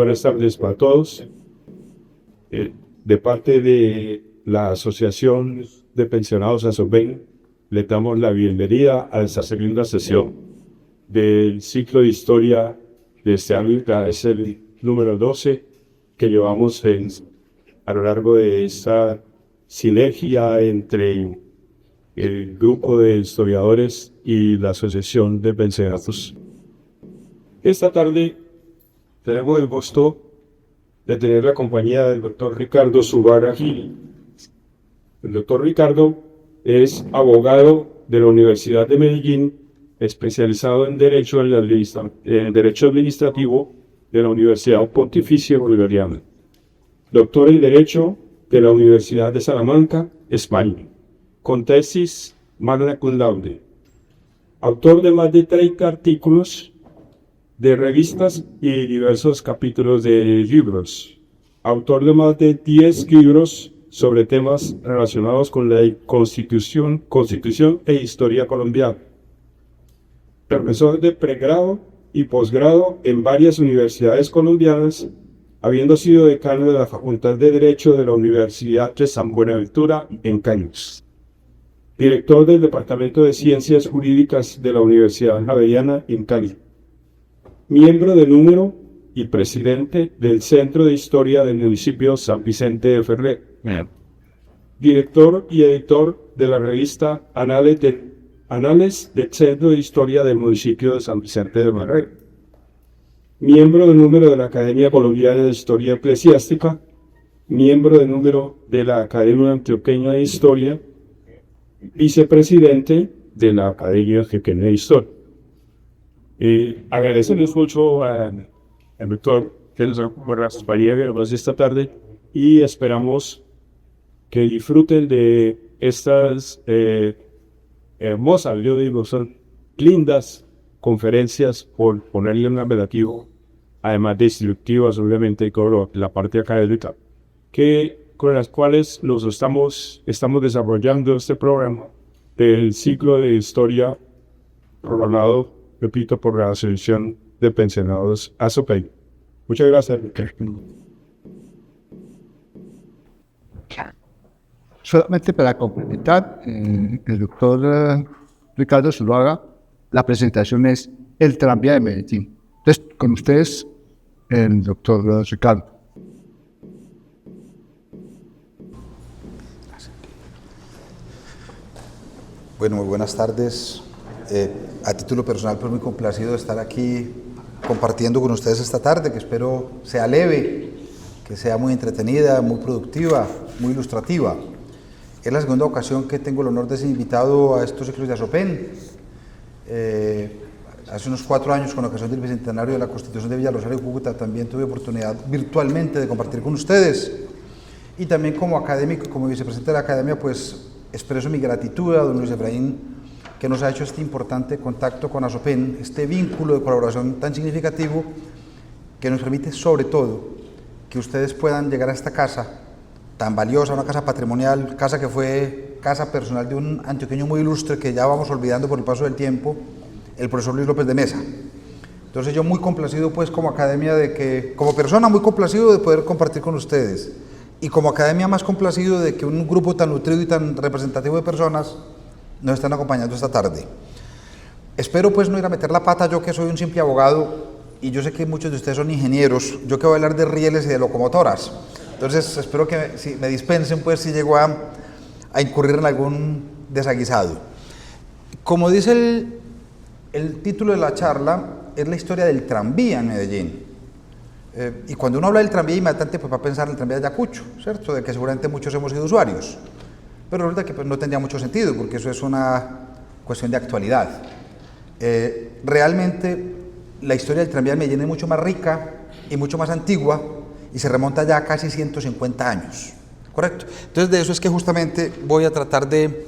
buenas tardes para todos. De parte de la Asociación de Pensionados ASOPEN, le damos la bienvenida a esta segunda sesión del ciclo de historia de este año. Es el número 12 que llevamos a lo largo de esta sinergia entre el grupo de historiadores y la Asociación de Pensionados. Esta tarde tenemos el gusto de tener la compañía del doctor Ricardo Zuluaga Gil. El doctor Ricardo es abogado de la Universidad de Medellín, especializado en Derecho Administrativo de la Universidad Pontificia Bolivariana. Doctor en Derecho de la Universidad de Salamanca, España, con tesis magna cum laude. Autor de más de 30 artículos de revistas y diversos capítulos de libros. Autor de más de 10 libros sobre temas relacionados con la Constitución e historia colombiana. Profesor de pregrado y posgrado en varias universidades colombianas, habiendo sido decano de la Facultad de Derecho de la Universidad de San Buenaventura en Cali. Director del Departamento de Ciencias Jurídicas de la Universidad Javeriana en Cali. Miembro del número y presidente del Centro de Historia del municipio San Vicente de Ferrer. Director y editor de la revista Anales del Centro de Historia del municipio de San Vicente de Ferrer. Miembro del número de la Academia Colombiana de Historia Eclesiástica. Miembro del número de la Academia Antioqueña de Historia. Vicepresidente de la Academia Antioqueña de Historia. Agradecemos mucho al doctor que nos acompaña esta tarde y esperamos que disfruten de estas hermosas, yo digo, son lindas conferencias, por ponerle un apelativo, además de instructivas, obviamente, con la parte académica, con las cuales estamos desarrollando este programa del ciclo de historia programado, repito, por la Asociación de Pensionados ASOPEN. Muchas gracias. Solamente para complementar, el doctor Ricardo Zuluaga, la presentación es el tranvía de Medellín. Entonces, con ustedes, el doctor Ricardo. Bueno, muy buenas tardes. A título personal, pues muy complacido de estar aquí compartiendo con ustedes esta tarde, que espero sea leve, que sea muy entretenida, muy productiva, muy ilustrativa. Es la segunda ocasión que tengo el honor de ser invitado a estos ciclos de ASOPEN. Hace unos 4 años, con ocasión del bicentenario de la Constitución de Villa Rosario y Cúcuta, también tuve oportunidad virtualmente de compartir con ustedes. Y también como académico y como vicepresidente de la Academia, pues expreso mi gratitud a don Luis Efraín, que nos ha hecho este importante contacto con ASOPEN, este vínculo de colaboración tan significativo que nos permite, sobre todo, que ustedes puedan llegar a esta casa tan valiosa, una casa patrimonial, casa que fue casa personal de un antioqueño muy ilustre que ya vamos olvidando por el paso del tiempo, el profesor Luis López de Mesa. Entonces yo muy complacido pues como academia como persona muy complacido de poder compartir con ustedes, y como academia más complacido de que un grupo tan nutrido y tan representativo de personas nos están acompañando esta tarde. Espero pues no ir a meter la pata, yo que soy un simple abogado, y yo sé que muchos de ustedes son ingenieros, yo que voy a hablar de rieles y de locomotoras. Entonces espero que me dispensen pues si llego a incurrir en algún desaguisado. Como dice el título de la charla, es la historia del tranvía en Medellín. Y cuando uno habla del tranvía, inmediatamente pues va a pensar en el tranvía de Ayacucho, ¿cierto? De que seguramente muchos hemos sido usuarios. Pero resulta que pues, no tendría mucho sentido, porque eso es una cuestión de actualidad. Realmente la historia del tranvía de Medellín es mucho más rica y mucho más antigua, y se remonta ya a casi 150 años, ¿correcto? Entonces de eso es que justamente voy a tratar de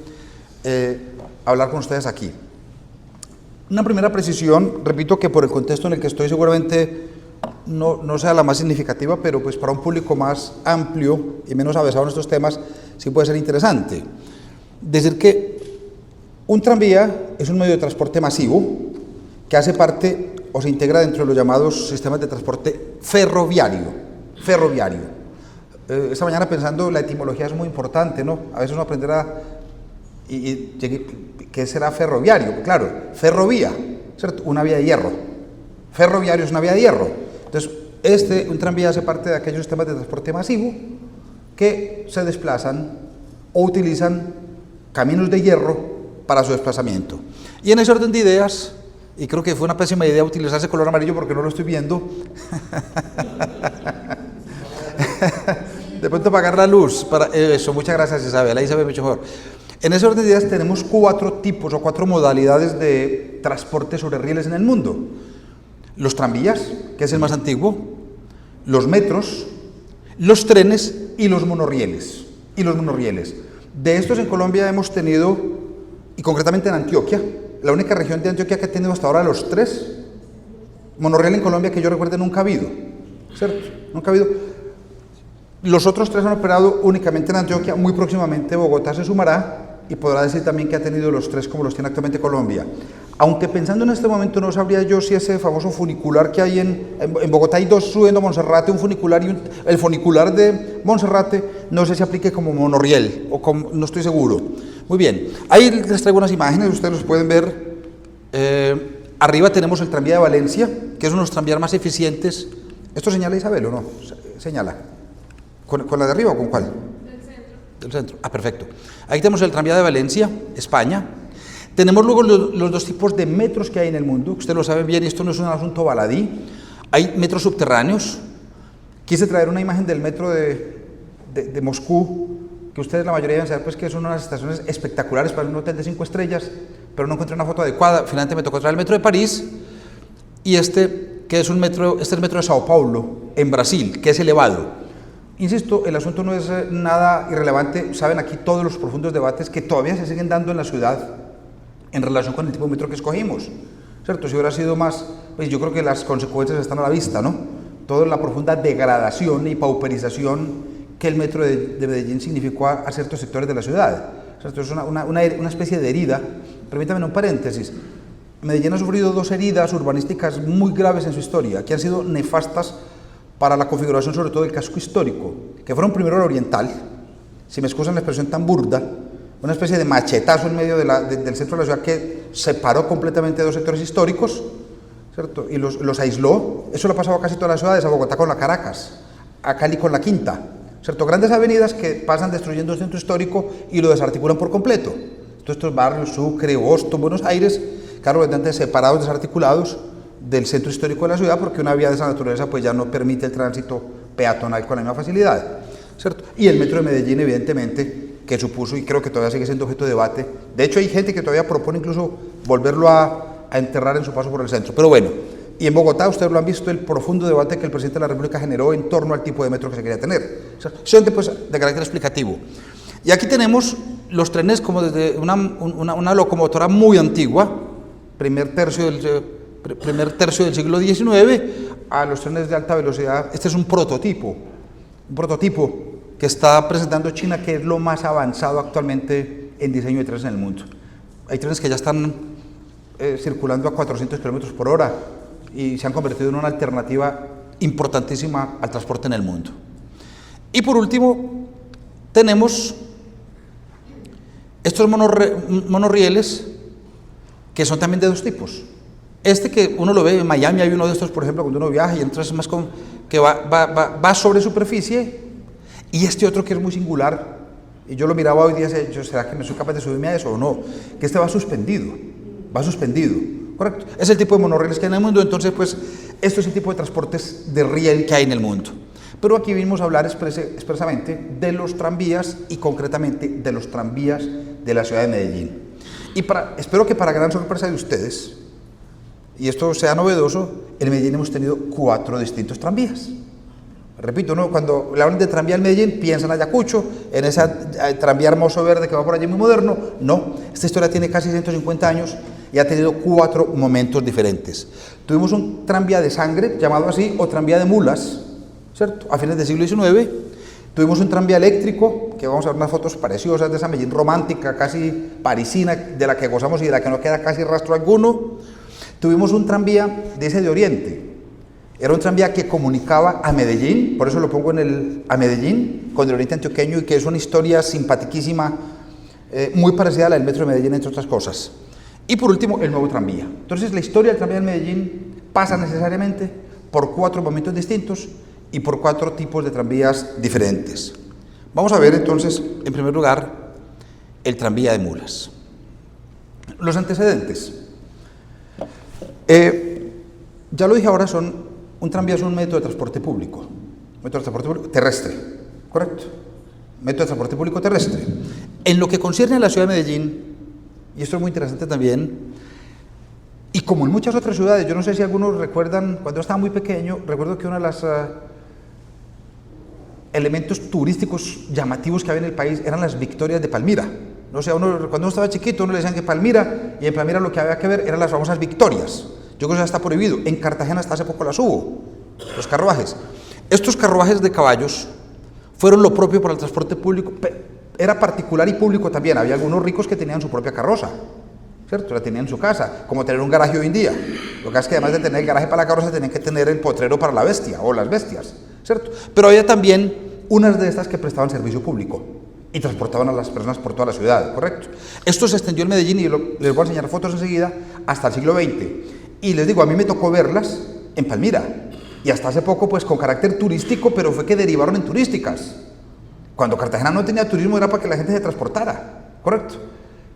hablar con ustedes aquí. Una primera precisión, repito que por el contexto en el que estoy seguramente no sea la más significativa, pero pues para un público más amplio y menos avesado en estos temas sí puede ser interesante. Decir que un tranvía es un medio de transporte masivo que hace parte o se integra dentro de los llamados sistemas de transporte ferroviario. Esta mañana pensando, la etimología es muy importante, ¿no? A veces uno aprenderá ¿qué será ferroviario? Claro, ferrovía, ¿cierto? Una vía de hierro. Ferroviario es una vía de hierro. Entonces, un tranvía hace parte de aquellos sistemas de transporte masivo que se desplazan o utilizan caminos de hierro para su desplazamiento. Y en ese orden de ideas, y creo que fue una pésima idea utilizar ese color amarillo porque no lo estoy viendo, de pronto apagar la luz, para eso, muchas gracias Isabel, ahí se ve mucho mejor. En ese orden de ideas tenemos 4 tipos o 4 modalidades de transporte sobre rieles en el mundo. Los tranvías, que es el más antiguo, los metros, los trenes y los monorrieles. De estos en Colombia hemos tenido, y concretamente en Antioquia, la única región de Antioquia que ha tenido hasta ahora los 3. Monorriel en Colombia que yo recuerde nunca ha habido, ¿cierto? Nunca ha habido. Los otros 3 han operado únicamente en Antioquia, muy próximamente Bogotá se sumará y podrá decir también que ha tenido los 3 como los tiene actualmente Colombia. Aunque pensando en este momento no sabría yo si ese famoso funicular que hay en Bogotá hay 2 subiendo a Monserrate, un funicular y el funicular de Monserrate, no sé si aplique como monorriel, no estoy seguro. Muy bien, ahí les traigo unas imágenes, ustedes los pueden ver. Arriba tenemos el tranvía de Valencia, que es uno de los tranvías más eficientes. ¿Esto señala Isabel o no? Señala. ¿Con la de arriba o con cuál? Del centro. Ah, perfecto. Ahí tenemos el tranvía de Valencia, España. Tenemos luego los 2 tipos de metros que hay en el mundo. Ustedes lo saben bien, esto no es un asunto baladí. Hay metros subterráneos. Quise traer una imagen del metro de Moscú, que ustedes la mayoría deben saber pues, que son unas estaciones espectaculares para un hotel de 5 estrellas, pero no encontré una foto adecuada. Finalmente me tocó traer el metro de París y este es el metro de Sao Paulo, en Brasil, que es elevado. Insisto, el asunto no es nada irrelevante. Saben aquí todos los profundos debates que todavía se siguen dando en la ciudad en relación con el tipo de metro que escogimos, ¿cierto? Si hubiera sido más, pues yo creo que las consecuencias están a la vista, ¿no? Toda la profunda degradación y pauperización que el metro de Medellín significó a ciertos sectores de la ciudad, ¿cierto? Es una especie de herida. Permítanme un paréntesis. Medellín ha sufrido 2 heridas urbanísticas muy graves en su historia, que han sido nefastas para la configuración sobre todo del casco histórico, que fueron primero el oriental, si me excusan la expresión tan burda, una especie de machetazo en medio del centro de la ciudad que separó completamente 2 sectores históricos, ¿cierto? Y los aisló. Eso lo ha pasado a casi todas las ciudades, a Bogotá con la Caracas, a Cali con la Quinta, ¿cierto? Grandes avenidas que pasan destruyendo el centro histórico y lo desarticulan por completo. Todos estos barrios, Sucre, Boston, Buenos Aires, claro, antes separados, desarticulados del centro histórico de la ciudad, porque una vía de esa naturaleza pues ya no permite el tránsito peatonal con la misma facilidad, ¿cierto? Y el metro de Medellín, evidentemente, que supuso, y creo que todavía sigue siendo objeto de debate. De hecho, hay gente que todavía propone incluso volverlo a enterrar en su paso por el centro. Pero bueno, y en Bogotá, ustedes lo han visto, el profundo debate que el presidente de la República generó en torno al tipo de metro que se quería tener. Son pues, de carácter explicativo. Y aquí tenemos los trenes como desde una locomotora muy antigua, primer tercio del siglo XIX, a los trenes de alta velocidad. Este es un prototipo que está presentando China, que es lo más avanzado actualmente en diseño de trenes en el mundo. Hay trenes que ya están circulando a 400 kilómetros por hora y se han convertido en una alternativa importantísima al transporte en el mundo. Y por último, tenemos estos monorrieles que son también de 2 tipos. Este que uno lo ve en Miami, hay uno de estos, por ejemplo, cuando uno viaja y entonces más que va sobre superficie, y este otro que es muy singular, y yo lo miraba hoy día, ¿será que no soy capaz de subirme a eso o no? Que este va suspendido, ¿correcto? Es el tipo de monorrieles que hay en el mundo. Entonces, pues, esto es el tipo de transportes de riel que hay en el mundo. Pero aquí vinimos a hablar expresamente de los tranvías y concretamente de los tranvías de la ciudad de Medellín. Y espero que para gran sorpresa de ustedes, y esto sea novedoso, en Medellín hemos tenido 4 distintos tranvías. Repito, ¿no? Cuando le hablan de tranvía en Medellín, piensan en Ayacucho, en ese tranvía hermoso verde que va por allí muy moderno. No, esta historia tiene casi 150 años y ha tenido 4 momentos diferentes. Tuvimos un tranvía de sangre, llamado así, o tranvía de mulas, ¿cierto? A fines del siglo XIX. Tuvimos un tranvía eléctrico, que vamos a ver unas fotos preciosas de esa Medellín romántica, casi parisina, de la que gozamos y de la que no queda casi rastro alguno. tuvimos un tranvía de ese de Oriente. Era un tranvía que comunicaba a Medellín, por eso lo pongo a Medellín, con el Oriente Antioqueño, y que es una historia simpaticísima, muy parecida a la del Metro de Medellín, entre otras cosas. Y por último, el nuevo tranvía. Entonces, la historia del tranvía de Medellín pasa necesariamente por 4 momentos distintos y por 4 tipos de tranvías diferentes. Vamos a ver entonces, en primer lugar, el tranvía de mulas. Los antecedentes. Ya lo dije ahora, un tranvía es un método de transporte público. Método de transporte público terrestre, ¿correcto? Método de transporte público terrestre. En lo que concierne a la ciudad de Medellín, y esto es muy interesante también, y como en muchas otras ciudades, yo no sé si algunos recuerdan, cuando yo estaba muy pequeño, recuerdo que uno de los elementos turísticos llamativos que había en el país eran las victorias de Palmira. O sea, cuando uno estaba chiquito, uno le decían que Palmira, y en Palmira lo que había que ver eran las famosas victorias. Yo creo que eso ya está prohibido. En Cartagena hasta hace poco las hubo, los carruajes. Estos carruajes de caballos fueron lo propio para el transporte público. Era particular y público también. Había algunos ricos que tenían su propia carroza, ¿cierto? La tenían en su casa, como tener un garaje hoy en día. Lo que es que además de tener el garaje para la carroza, tenían que tener el potrero para la bestia, o las bestias, ¿cierto? Pero había también unas de estas que prestaban servicio público y transportaban a las personas por toda la ciudad, ¿correcto? Esto se extendió en Medellín, y les voy a enseñar fotos enseguida, hasta el siglo XX. Y les digo, a mí me tocó verlas en Palmira, y hasta hace poco, pues con carácter turístico, pero fue que derivaron en turísticas. Cuando Cartagena no tenía turismo era para que la gente se transportara, ¿correcto?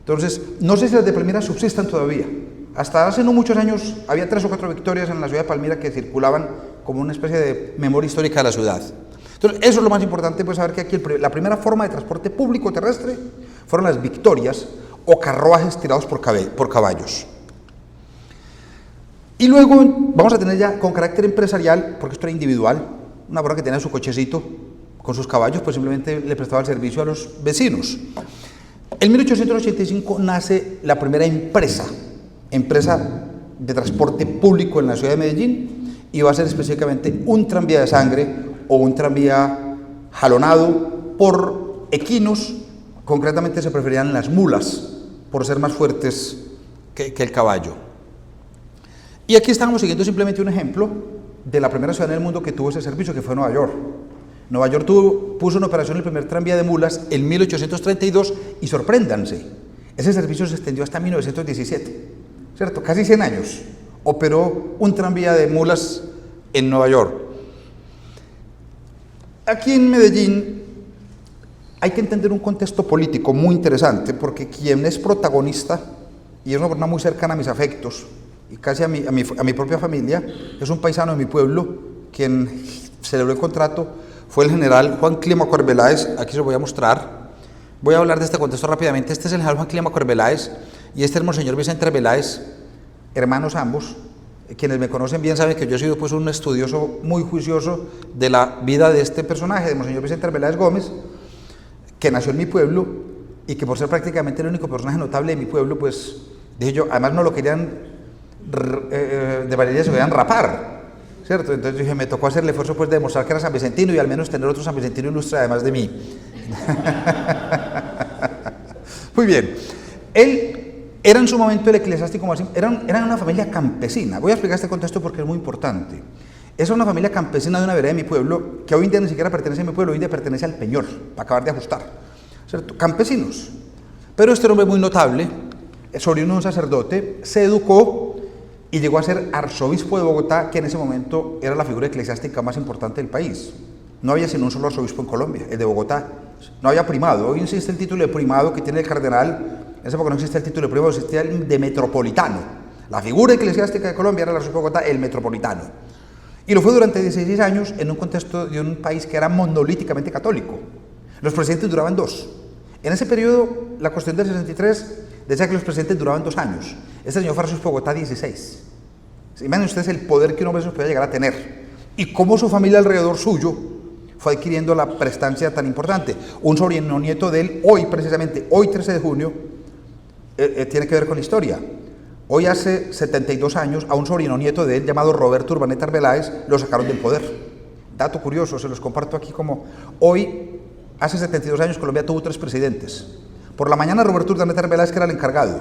Entonces, no sé si las de Palmira subsistan todavía. Hasta hace no muchos años había 3 o 4 victorias en la ciudad de Palmira que circulaban como una especie de memoria histórica de la ciudad. Entonces, eso es lo más importante, pues saber que aquí la primera forma de transporte público terrestre fueron las victorias o carruajes tirados por caballos. Y luego vamos a tener ya con carácter empresarial, porque esto era individual, una persona que tenía su cochecito con sus caballos, pues simplemente le prestaba el servicio a los vecinos. En 1885 nace la primera empresa de transporte público en la ciudad de Medellín, y va a ser específicamente un tranvía de sangre o un tranvía jalonado por equinos. Concretamente se preferían las mulas por ser más fuertes que el caballo. Y aquí estamos siguiendo simplemente un ejemplo de la primera ciudad en el mundo que tuvo ese servicio, que fue Nueva York. Nueva York puso en operación el primer tranvía de mulas en 1832, y sorpréndanse, ese servicio se extendió hasta 1917, ¿cierto? Casi 100 años operó un tranvía de mulas en Nueva York. Aquí en Medellín hay que entender un contexto político muy interesante, porque quien es protagonista, y es una persona muy cercana a mis afectos, y casi a mi propia familia, es un paisano de mi pueblo, quien celebró el contrato, fue el general Juan Clímaco Arbeláez. Aquí se lo voy a mostrar. Voy a hablar de este contexto rápidamente. Este es el general Juan Clímaco Arbeláez, y este es el monseñor Vicente Arbeláez, hermanos ambos. Quienes me conocen bien saben que yo he sido pues un estudioso muy juicioso de la vida de este personaje, de monseñor Vicente Arbeláez Gómez, que nació en mi pueblo, y que por ser prácticamente el único personaje notable de mi pueblo, pues dije yo, además no lo querían de Valeria, se querían rapar, ¿cierto? Entonces dije, me tocó hacer el esfuerzo pues de demostrar que era San Vicentino, y al menos tener otro San Vicentino ilustre además de mí. Muy bien. Él era en su momento el eclesiástico más... Eran una familia campesina. Voy a explicar este contexto porque es muy importante. Es una familia campesina de una vereda de mi pueblo, que hoy en día ni siquiera pertenece a mi pueblo, hoy en día pertenece al Peñol, para acabar de ajustar, ¿cierto? Campesinos. Pero este hombre muy notable, sobrino de un sacerdote, se educó y llegó a ser arzobispo de Bogotá, que en ese momento era la figura eclesiástica más importante del país. No había sino un solo arzobispo en Colombia, el de Bogotá. No había primado. Hoy existe el título de primado que tiene el cardenal. En esa época no existía el título de primado, existía el de metropolitano. La figura eclesiástica de Colombia era el arzobispo de Bogotá, el metropolitano. Y lo fue durante 16 años en un contexto de un país que era monolíticamente católico. Los presidentes duraban 2. En ese periodo, la Constitución del 63 decía que los presidentes duraban 2 años. Este señor fue arzobispo de Bogotá 16. Imaginen ustedes el poder que un hombre se podía llegar a tener. Y cómo su familia alrededor suyo fue adquiriendo la prestancia tan importante. Un sobrino nieto de él, hoy precisamente, hoy 13 de junio, tiene que ver con la historia. Hoy hace 72 años, a un sobrino nieto de él llamado Roberto Urbaneta Arbeláez lo sacaron del poder. Dato curioso, se los comparto aquí como hoy, hace 72 años, Colombia tuvo 3 presidentes. Por la mañana Roberto Urbaneta Arbeláez, que era el encargado.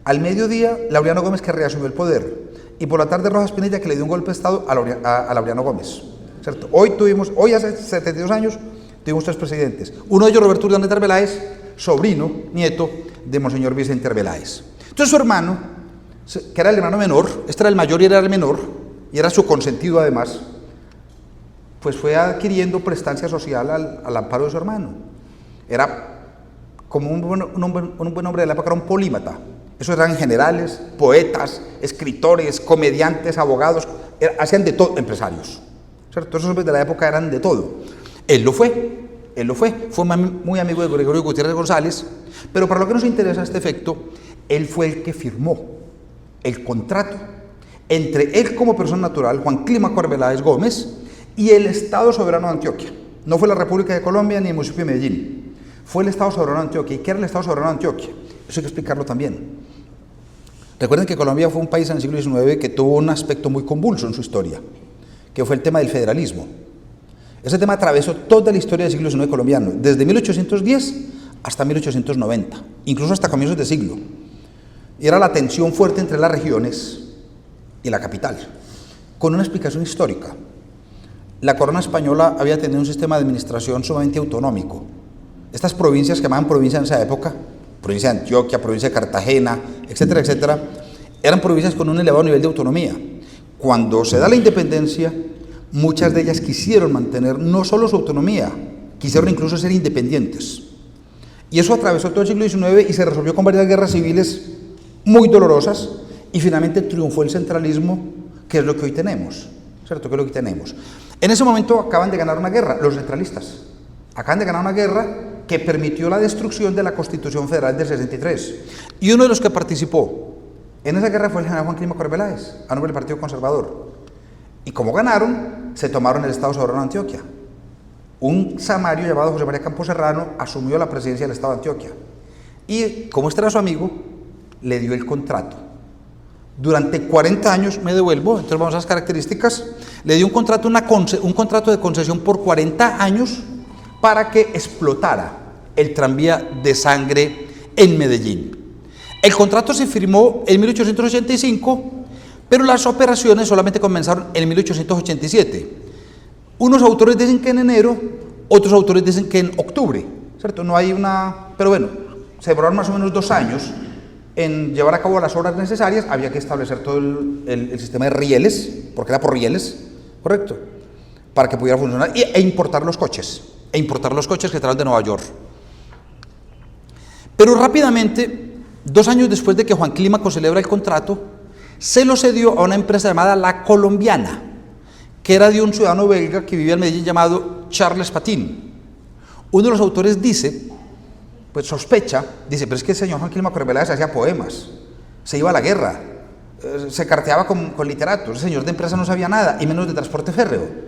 Al mediodía, Laureano Gómez, que reasumió el poder. y por la tarde Rojas Pinilla, que le dio un golpe de Estado a Laureano Gómez, ¿cierto? Hoy hace 72 años, tuvimos 3 presidentes. Uno de ellos, Roberto Urdaneta Arbeláez, sobrino, nieto de Monseñor Vicente Arbeláez. Entonces su hermano, que era el hermano menor, este era el mayor y era el menor, y era su consentido además, pues fue adquiriendo prestancia social al amparo de su hermano. Era como un buen hombre de la época, era un polímata. Esos eran generales, poetas, escritores, comediantes, abogados, hacían de todo, empresarios, ¿cierto? Esos hombres de la época eran de todo. Él lo fue muy amigo de Gregorio Gutiérrez González, pero para lo que nos interesa este efecto, él fue el que firmó el contrato entre él como persona natural, Juan Clímaco Arbeláez Gómez, y el Estado Soberano de Antioquia. No fue la República de Colombia ni el municipio de Medellín, fue el Estado Soberano de Antioquia. ¿Y qué era el Estado Soberano de Antioquia? Eso hay que explicarlo también. Recuerden que Colombia fue un país en el siglo XIX que tuvo un aspecto muy convulso en su historia, que fue el tema del federalismo. Ese tema atravesó toda la historia del siglo XIX colombiano, desde 1810 hasta 1890, incluso hasta comienzos de siglo. Y era la tensión fuerte entre las regiones y la capital, con una explicación histórica. La corona española había tenido un sistema de administración sumamente autonómico. Estas provincias que llamaban provincias en esa época, provincia de Antioquia, provincia de Cartagena, etcétera, etcétera, eran provincias con un elevado nivel de autonomía. Cuando se da la independencia, muchas de ellas quisieron mantener no solo su autonomía, quisieron incluso ser independientes. Y eso atravesó todo el siglo XIX y se resolvió con varias guerras civiles muy dolorosas, y finalmente triunfó el centralismo, que es lo que hoy tenemos, ¿cierto? Que es lo que tenemos. En ese momento acaban de ganar una guerra, los centralistas. Acaban de ganar una guerra que permitió la destrucción de la Constitución Federal del 63. Y uno de los que participó en esa guerra fue el general Juan Clímaco Arbeláez, a nombre del Partido Conservador. Y como ganaron, se tomaron el Estado Soberano de Antioquia. Un samario llamado José María Campos Serrano asumió la presidencia del Estado de Antioquia. Y como este era su amigo, le dio el contrato. Durante 40 años, me devuelvo, entonces vamos a las características, le dio un contrato de concesión por 40 años para que explotara el tranvía de sangre en Medellín. El contrato se firmó en 1885, pero las operaciones solamente comenzaron en 1887. Unos autores dicen que en enero, otros autores dicen que en octubre, ¿cierto? No hay una... Pero bueno, se demoraron más o menos 2 años en llevar a cabo las obras necesarias. Había que establecer todo el sistema de rieles, porque era por rieles, ¿correcto?, para que pudiera funcionar, e importar los coches que traían de Nueva York. Pero rápidamente, 2 años después de que Juan Clímaco celebra el contrato, se lo cedió a una empresa llamada La Colombiana, que era de un ciudadano belga que vivía en Medellín llamado Charles Patin. Uno de los autores dice, pero es que el señor Juan Clímaco Arbeláez hacía poemas, se iba a la guerra, se carteaba con literatos, el señor de empresa no sabía nada, y menos de transporte férreo.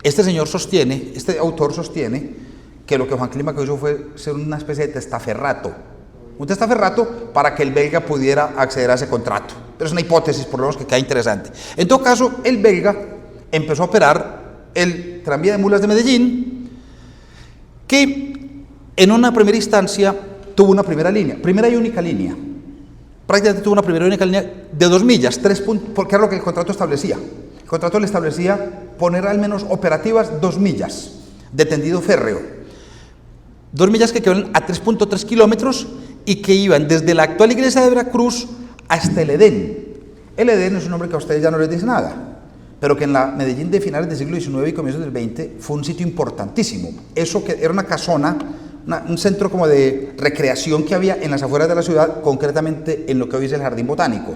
Este autor sostiene que lo que Juan Clímaco hizo fue ser una especie de testaferrato, un testaferrato para que el belga pudiera acceder a ese contrato. Pero es una hipótesis, por lo menos, que queda interesante. En todo caso, el belga empezó a operar el tranvía de mulas de Medellín, que en una primera instancia tuvo una primera y única línea. Prácticamente tuvo una primera y única línea de 2 millas, 3 puntos, porque era lo que el contrato establecía. El contrato le establecía poner al menos operativas 2 millas de tendido férreo. 2 millas que quedan a 3.3 kilómetros y que iban desde la actual iglesia de Veracruz hasta el Edén. El Edén es un nombre que a ustedes ya no les dice nada, pero que en la Medellín de finales del siglo XIX y comienzos del XX fue un sitio importantísimo. Eso que era una casona, un centro como de recreación que había en las afueras de la ciudad, concretamente en lo que hoy es el Jardín Botánico.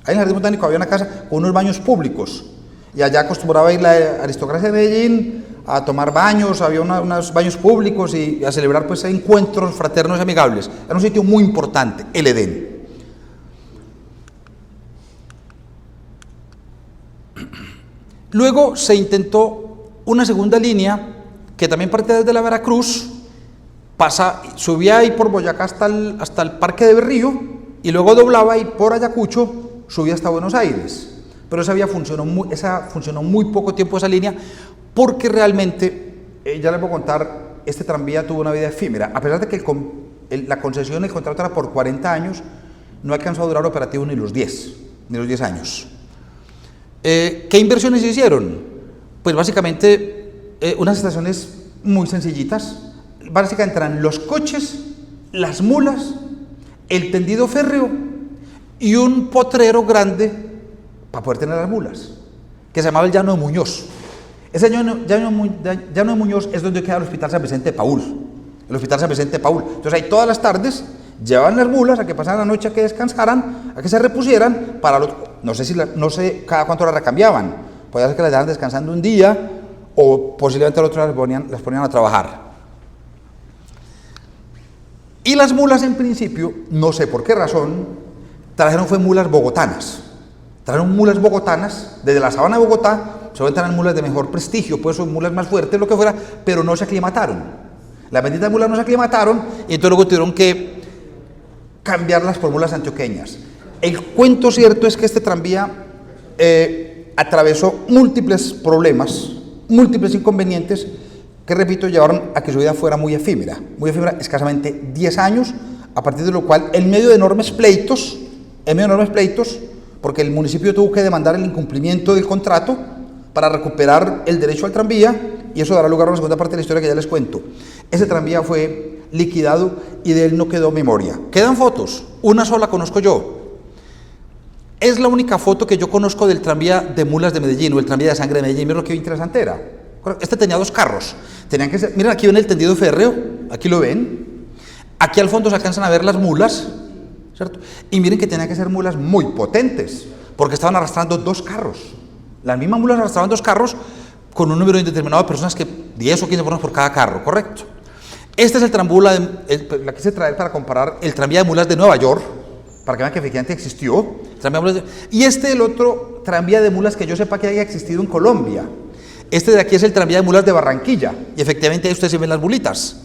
Ahí en el Jardín Botánico había una casa con unos baños públicos, y allá acostumbraba a ir la aristocracia de Medellín a tomar baños, había unos baños públicos y a celebrar pues encuentros fraternos y amigables. Era un sitio muy importante, el Edén. Luego se intentó una segunda línea que también partía desde la Veracruz, subía ahí por Boyacá hasta el Parque de Berrío y luego doblaba ahí por Ayacucho, subía hasta Buenos Aires. Pero esa funcionó muy poco tiempo esa línea, porque realmente, ya les voy a contar, este tranvía tuvo una vida efímera. A pesar de que la concesión, el contrato era por 40 años, no alcanzó a durar operativo ni los 10. ni los 10 años. ¿Qué inversiones se hicieron? Pues básicamente unas estaciones muy sencillitas. Básicamente eran los coches, las mulas, el tendido férreo y un potrero grande para poder tener las mulas, que se llamaba el Llano de Muñoz. Ese llano de Muñoz es donde queda el Hospital San Vicente de Paúl. El Hospital San Vicente de Paúl. Entonces ahí todas las tardes llevaban las mulas a que pasaran la noche, a que descansaran, a que se repusieran, no sé cada cuánto las recambiaban. Podía ser que las dejaran descansando un día o posiblemente al otro las ponían a trabajar. Y las mulas en principio, no sé por qué razón, trajeron mulas bogotanas. Trajeron mulas bogotanas desde la sabana de Bogotá, seguramente eran mulas de mejor prestigio, pues son mulas más fuertes, lo que fuera, pero no se aclimataron. Las benditas mulas no se aclimataron y entonces luego tuvieron que cambiarlas por mulas antioqueñas. El cuento cierto es que este tranvía atravesó múltiples problemas, múltiples inconvenientes que, repito, llevaron a que su vida fuera muy efímera, escasamente 10 años, a partir de lo cual, en medio de enormes pleitos, porque el municipio tuvo que demandar el incumplimiento del contrato para recuperar el derecho al tranvía, y eso dará lugar a una segunda parte de la historia que ya les cuento. Ese tranvía fue liquidado y de él no quedó memoria. Quedan fotos, una sola conozco yo. Es la única foto que yo conozco del tranvía de mulas de Medellín, o el tranvía de sangre de Medellín. Miren lo que interesante era. Este tenía 2 carros. Tenían que ser, miren, aquí ven el tendido férreo, aquí lo ven. Aquí al fondo se alcanzan a ver las mulas, ¿cierto? Y miren que tenían que ser mulas muy potentes, porque estaban arrastrando 2 carros. Las mismas mulas arrastraban 2 carros con un número indeterminado de personas, que 10 o 15 personas por cada carro, ¿correcto? Este es el tranvía, la quise traer para comparar el tranvía de mulas de Nueva York, para que vean que efectivamente existió. Y el otro tranvía de mulas que yo sepa que haya existido en Colombia. Este de aquí es el tranvía de mulas de Barranquilla, y efectivamente ahí ustedes se ven las mulitas,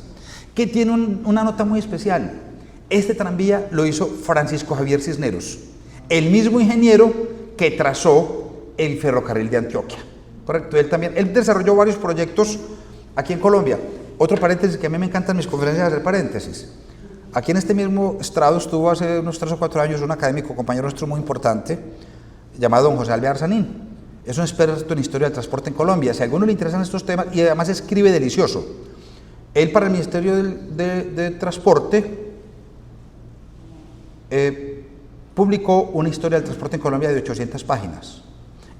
que tiene una nota muy especial. Este tranvía lo hizo Francisco Javier Cisneros, el mismo ingeniero que trazó el ferrocarril de Antioquia, ¿correcto? Él desarrolló varios proyectos aquí en Colombia. Otro paréntesis, que a mí me encantan mis conferencias hacer paréntesis. Aquí en este mismo estrado estuvo hace unos 3 o 4 años un académico, compañero nuestro muy importante, llamado don José Alvear Sanín. Es un experto en historia del transporte en Colombia. Si a alguno le interesan estos temas, y además escribe delicioso. Él, para el Ministerio de Transporte, publicó una historia del transporte en Colombia de 800 páginas.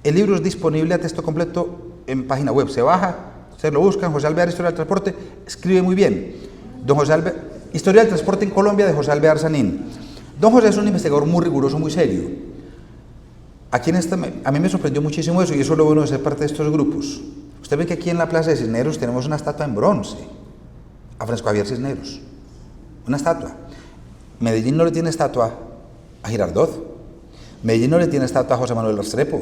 El libro es disponible a texto completo en página web. Se baja, ustedes lo buscan, José Alvear, Historia del Transporte, escribe muy bien. Don José Alvear, Historia del Transporte en Colombia, de José Alvear Sanín. Don José es un investigador muy riguroso, muy serio. Aquí a mí me sorprendió muchísimo eso, y eso es lo bueno de ser parte de estos grupos. Usted ve que aquí en la Plaza de Cisneros tenemos una estatua en bronce a Francisco Javier Cisneros. Una estatua. Medellín no le tiene estatua a Girardot. Medellín no le tiene estatua a José Manuel Restrepo.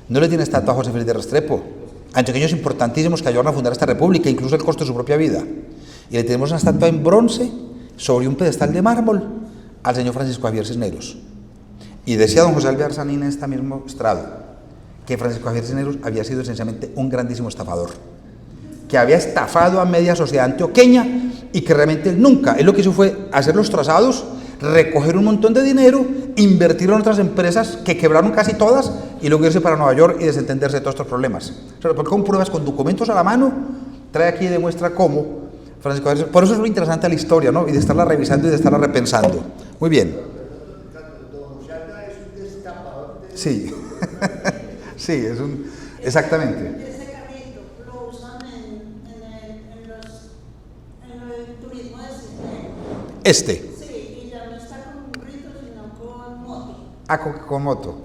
No le tiene estatua a José Félix de Restrepo. Antioqueños importantísimos que ayudaron a fundar esta república, incluso el costo de su propia vida. Y le tenemos una estatua en bronce sobre un pedestal de mármol al señor Francisco Javier Cisneros. Y decía don José Alvear Sanín en este mismo estrado que Francisco Javier Cisneros había sido esencialmente un grandísimo estafador, que había estafado a media sociedad antioqueña, y que realmente él lo que hizo fue hacer los trazados, recoger un montón de dinero, invertirlo en otras empresas que quebraron casi todas, y luego irse para Nueva York y desentenderse de todos estos problemas. Porque con pruebas, con documentos a la mano, trae aquí y demuestra cómo Francisco Javier. Por eso es lo interesante de la historia, ¿no? Y de estarla revisando y de estarla repensando. Muy bien. Sí, sí, exactamente. Ese carrito lo usan en el turismo de Cisneros. Sí, y ya no está con burrito, sino con moto. Con moto.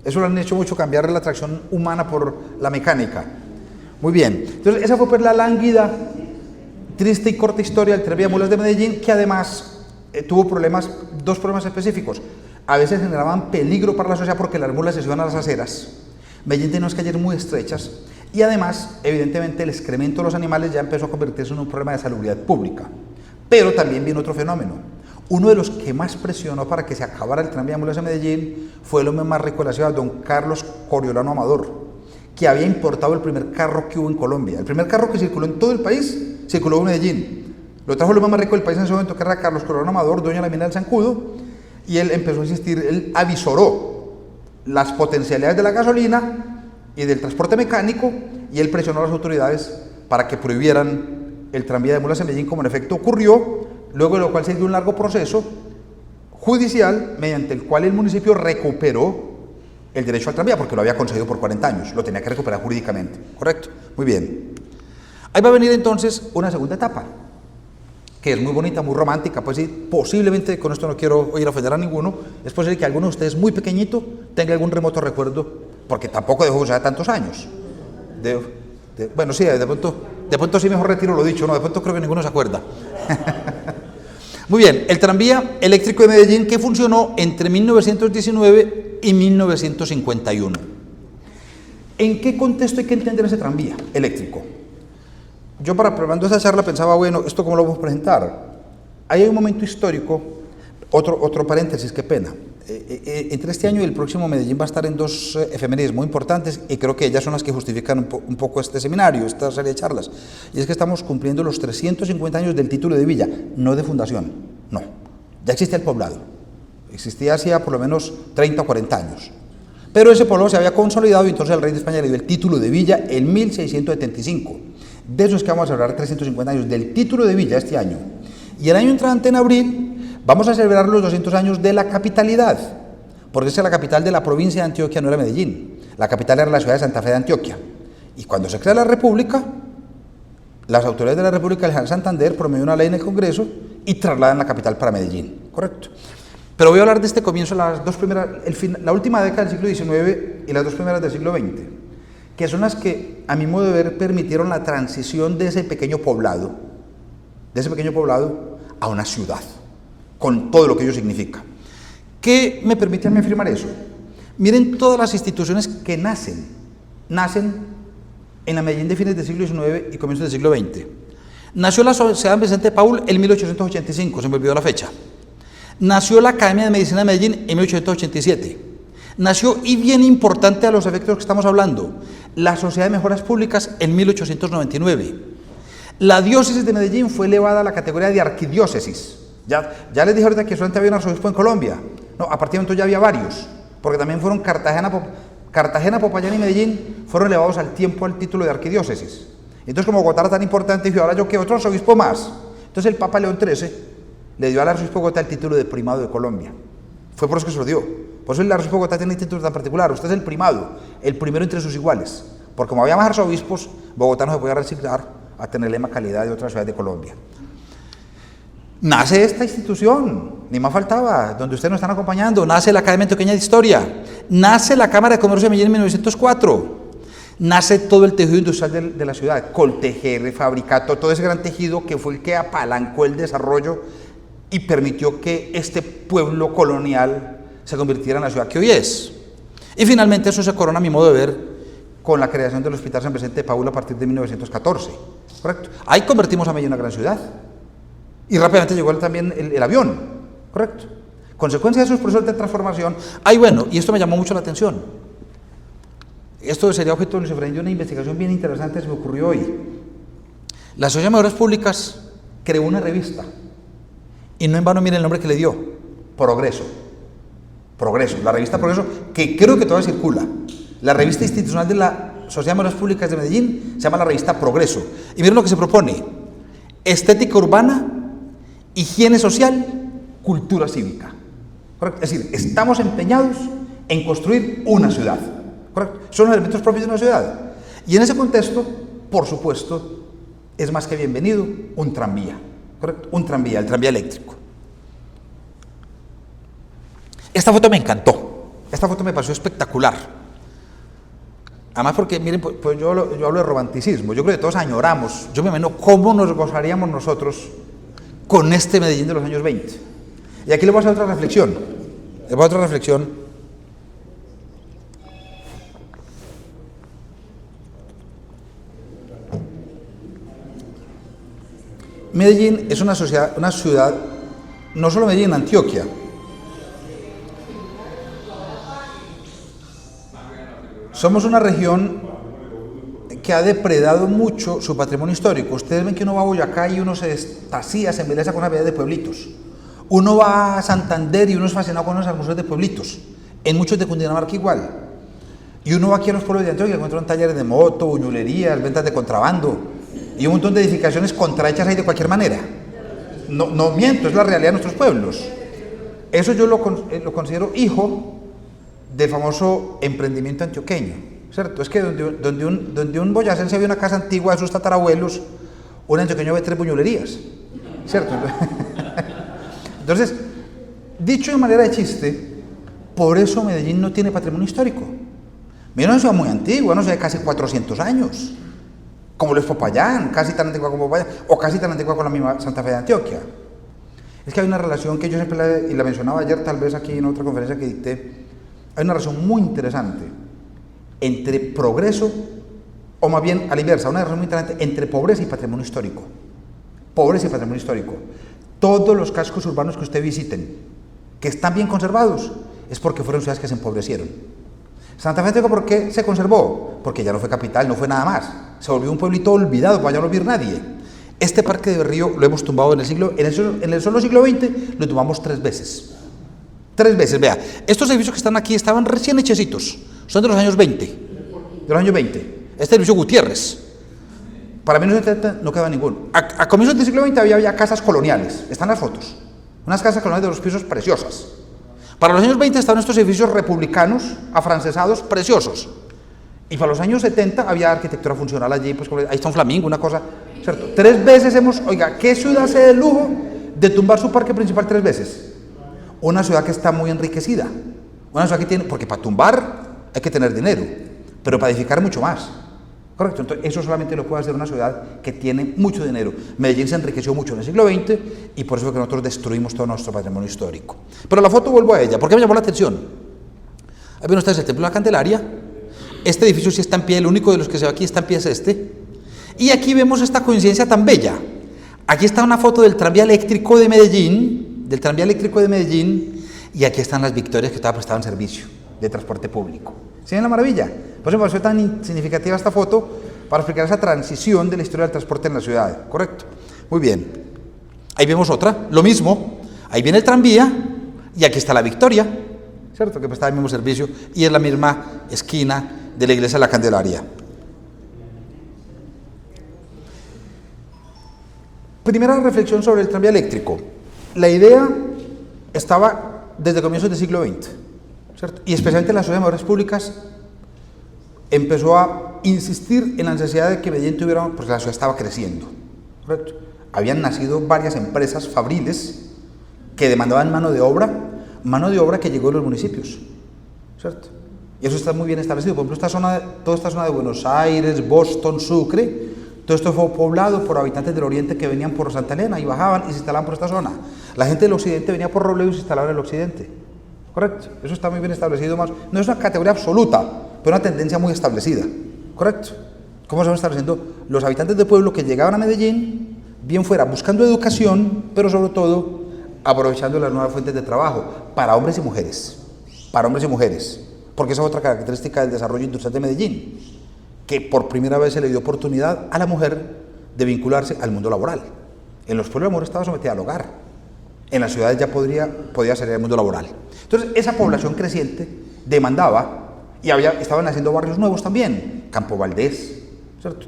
Eso lo han hecho mucho, cambiar la tracción humana por la mecánica. Muy bien. Entonces, esa fue pues la lánguida, triste y corta historia del tranvía de mulas de Medellín, que además tuvo 2 problemas específicos. A veces generaban peligro para la sociedad porque las mulas se iban a las aceras. Medellín tenía unas calles muy estrechas, y además, evidentemente, el excremento de los animales ya empezó a convertirse en un problema de salubridad pública. Pero también vino otro fenómeno. Uno de los que más presionó para que se acabara el tranvía de mulas de Medellín fue el hombre más rico de la ciudad, don Carlos Coriolano Amador, que había importado el primer carro que hubo en Colombia. El primer carro que circuló en todo el país circuló en Medellín. Lo trajo el hombre más rico del país en ese momento, que era Carlos Coriolano Amador, dueño de la mina del Zancudo. Y él empezó a insistir, él avisoró las potencialidades de la gasolina y del transporte mecánico, y él presionó a las autoridades para que prohibieran el tranvía de mulas en Medellín, como en efecto ocurrió, luego de lo cual se dio un largo proceso judicial mediante el cual el municipio recuperó el derecho al tranvía, porque lo había concedido por 40 años, lo tenía que recuperar jurídicamente, ¿correcto? Muy bien. Ahí va a venir entonces una segunda etapa, que es muy bonita, muy romántica, pues sí, posiblemente, con esto no quiero ir a ofender a ninguno, es posible que alguno de ustedes muy pequeñito tenga algún remoto recuerdo, porque tampoco dejó ya tantos años. Bueno, sí, de pronto sí mejor retiro lo dicho, no, de pronto creo que ninguno se acuerda. Muy bien, el tranvía eléctrico de Medellín, que funcionó entre 1919 y 1951. ¿En qué contexto hay que entender ese tranvía eléctrico? Yo, preparando esta charla, pensaba, bueno, ¿esto cómo lo vamos a presentar? Ahí hay un momento histórico, otro paréntesis, qué pena. Entre este año y el próximo, Medellín va a estar en dos efemérides muy importantes, y creo que ellas son las que justifican un poco este seminario, esta serie de charlas. Y es que estamos cumpliendo los 350 años del título de villa, no de fundación, no. Ya existía el poblado, existía hacía por lo menos 30 o 40 años. Pero ese poblado se había consolidado, y entonces el rey de España le dio el título de villa en 1675. De eso es que vamos a celebrar 350 años del título de villa este año. Y el año entrante, en abril, vamos a celebrar los 200 años de la capitalidad, porque esa es la capital de la provincia de Antioquia, no era Medellín. La capital era la ciudad de Santa Fe de Antioquia. Y cuando se crea la República, las autoridades de la República de Santander promueven una ley en el Congreso y trasladan la capital para Medellín, ¿correcto? Pero voy a hablar de este comienzo, la última década del siglo XIX y las dos primeras del siglo XX, que son las que, a mi modo de ver, permitieron la transición de ese pequeño poblado a una ciudad, con todo lo que ello significa. ¿Qué me permite a mí afirmar eso? Miren todas las instituciones que nacen en la Medellín de fines del siglo XIX y comienzos del siglo XX. Nació la Sociedad Vicente de Paul en 1885, se me olvidó la fecha. Nació la Academia de Medicina de Medellín en 1887. Nació, y bien importante a los efectos que estamos hablando, la Sociedad de Mejoras Públicas en 1899. La diócesis de Medellín fue elevada a la categoría de arquidiócesis. Ya les dije ahorita que solamente había un arzobispo en Colombia. No, a partir de entonces ya había varios, porque también fueron Cartagena, Popayán y Medellín fueron elevados al título de arquidiócesis. Entonces, como Bogotá era tan importante, dijo, ahora yo quiero otro arzobispo más. Entonces el Papa León XIII le dio al arzobispo de Bogotá el título de primado de Colombia. Fue por eso que se lo dio. Por eso el arzobispo de Bogotá tiene un título tan particular. Usted es el primado, el primero entre sus iguales. Porque como había más arzobispos, Bogotá no se podía reciclar a tener la misma calidad de otras ciudades de Colombia. Nace esta institución, ni más faltaba, donde ustedes nos están acompañando. Nace la Academia Antioqueña de Historia, nace la Cámara de Comercio de Medellín en 1904, nace todo el tejido industrial de la ciudad, Coltejer, Fabricato, todo ese gran tejido que fue el que apalancó el desarrollo y permitió que este pueblo colonial se convirtiera en la ciudad que hoy es. Y finalmente eso se corona, a mi modo de ver, con la creación del Hospital San Vicente de Paul a partir de 1914, ¿correcto? Ahí convertimos a Medellín en una gran ciudad. Y rápidamente llegó también el avión, ¿correcto? Consecuencia de esos procesos de transformación. Bueno, y esto me llamó mucho la atención. Esto sería objeto de una investigación bien interesante que se me ocurrió hoy. La Sociedad de Mejoras Públicas creó una revista, y no en vano miren el nombre que le dio, Progreso, la revista Progreso, que creo que todavía circula. La revista institucional de la Sociedad de Mejoras Públicas de Medellín se llama la revista Progreso. Y miren lo que se propone: estética urbana, higiene social, cultura cívica. ¿Correcto? Es decir, estamos empeñados en construir una ciudad. ¿Correcto? Son los elementos propios de una ciudad. Y en ese contexto, por supuesto, es más que bienvenido un tranvía. ¿Correcto? Un tranvía, el tranvía eléctrico. Esta foto me encantó. Esta foto me pareció espectacular. Además porque, miren, pues yo hablo de romanticismo. Yo creo que todos añoramos. Yo me imagino cómo nos gozaríamos nosotros con este Medellín de los años 20. Y aquí les voy a hacer otra reflexión. Medellín es una ciudad, no solo Medellín, Antioquia. Somos una región que ha depredado mucho su patrimonio histórico. Ustedes ven que uno va a Boyacá y uno se extasía, se embeleza con una vida de pueblitos. Uno va a Santander y uno es fascinado con los museos de pueblitos. en muchos de Cundinamarca igual. Y uno va aquí a los pueblos de Antioquia y encuentra talleres de moto, buñulerías, ventas de contrabando y un montón de edificaciones contrahechas ahí de cualquier manera. No miento, es la realidad de nuestros pueblos. Eso yo lo considero hijo del famoso emprendimiento antioqueño, ¿cierto? Es que donde un boyacense ve una casa antigua de sus tatarabuelos, un antioqueño ve 3 buñulerías, ¿cierto? Entonces, dicho de manera de chiste, por eso Medellín no tiene patrimonio histórico. Medellín es una ciudad muy antigua, una ciudad de casi 400 años, como lo es Popayán, casi tan antigua como Popayán, o casi tan antigua con la misma Santa Fe de Antioquia. Es que hay una relación que yo siempre y la mencionaba ayer, tal vez aquí en otra conferencia que dicté, hay una relación muy interesante entre progreso, o más bien a la inversa, una relación muy interesante entre pobreza y patrimonio histórico. Pobreza y patrimonio histórico. Todos los cascos urbanos que usted visiten, que están bien conservados, es porque fueron ciudades que se empobrecieron. Santa Fe de Antioquia, ¿por qué se conservó? Porque ya no fue capital, no fue nada más. Se volvió un pueblito olvidado, para allá no vivir nadie. Este parque de Berrío lo hemos tumbado en el solo siglo XX, lo tumbamos 3 veces. 3 veces, vea. Estos edificios que están aquí estaban recién hechecitos, son de los años 20. De los años 20. Este edificio Gutiérrez. Para 1970 no quedaba ninguno. A comienzos del siglo XX había ya casas coloniales, están las fotos. Unas casas coloniales de 2 pisos preciosas. Para los años 20 estaban estos edificios republicanos, afrancesados, preciosos. Y para los años 70 había arquitectura funcional allí, pues ahí está un flamingo, una cosa, ¿cierto? 3 veces oiga, ¿qué ciudad se da el lujo de tumbar su parque principal 3 veces? Una ciudad que está muy enriquecida, una ciudad que tiene, porque para tumbar hay que tener dinero, pero para edificar mucho más, ¿correcto? Entonces eso solamente lo puede hacer una ciudad que tiene mucho dinero. Medellín se enriqueció mucho en el siglo XX y por eso es que nosotros destruimos todo nuestro patrimonio histórico. Pero la foto, vuelvo a ella, ¿por qué me llamó la atención? Ahí ven ustedes el Templo de la Candelaria. Este edificio sí está en pie, el único de los que se ve aquí está en pie es este. Y aquí vemos esta coincidencia tan bella. Aquí está una foto del tranvía eléctrico de Medellín, y aquí están las Victorias que estaba prestado en servicio de transporte público. ¿Sí ven la maravilla? Por eso me pareció tan significativa esta foto para explicar esa transición de la historia del transporte en la ciudad, ¿correcto? Muy bien. Ahí vemos otra, lo mismo. Ahí viene el tranvía y aquí está la Victoria, ¿cierto? Que prestaba el mismo servicio y es la misma esquina de la iglesia de la Candelaria. Primera reflexión sobre el tranvía eléctrico. La idea estaba desde comienzos del siglo XX, ¿cierto? Y especialmente la Sociedad de Obras Públicas empezó a insistir en la necesidad de que Medellín tuviera, porque la ciudad estaba creciendo, ¿correcto? Habían nacido varias empresas fabriles que demandaban mano de obra que llegó de los municipios, ¿cierto? Y eso está muy bien establecido. Por ejemplo, toda esta zona de Buenos Aires, Boston, Sucre, todo esto fue poblado por habitantes del oriente que venían por Santa Elena y bajaban y se instalaban por esta zona. La gente del occidente venía por Robledo y se instalaba en el occidente, ¿correcto? Eso está muy bien establecido más. No es una categoría absoluta, pero una tendencia muy establecida, ¿correcto? ¿Cómo se van estableciendo? Los habitantes del pueblo que llegaban a Medellín, bien fuera buscando educación, pero sobre todo aprovechando las nuevas fuentes de trabajo para hombres y mujeres, porque esa es otra característica del desarrollo industrial de Medellín, que por primera vez se le dio oportunidad a la mujer de vincularse al mundo laboral. En los pueblos la mujer estaba sometida al hogar, en las ciudades ya podía salir al mundo laboral. Entonces esa población creciente demandaba, y estaban haciendo barrios nuevos también, Campo Valdés, ¿cierto?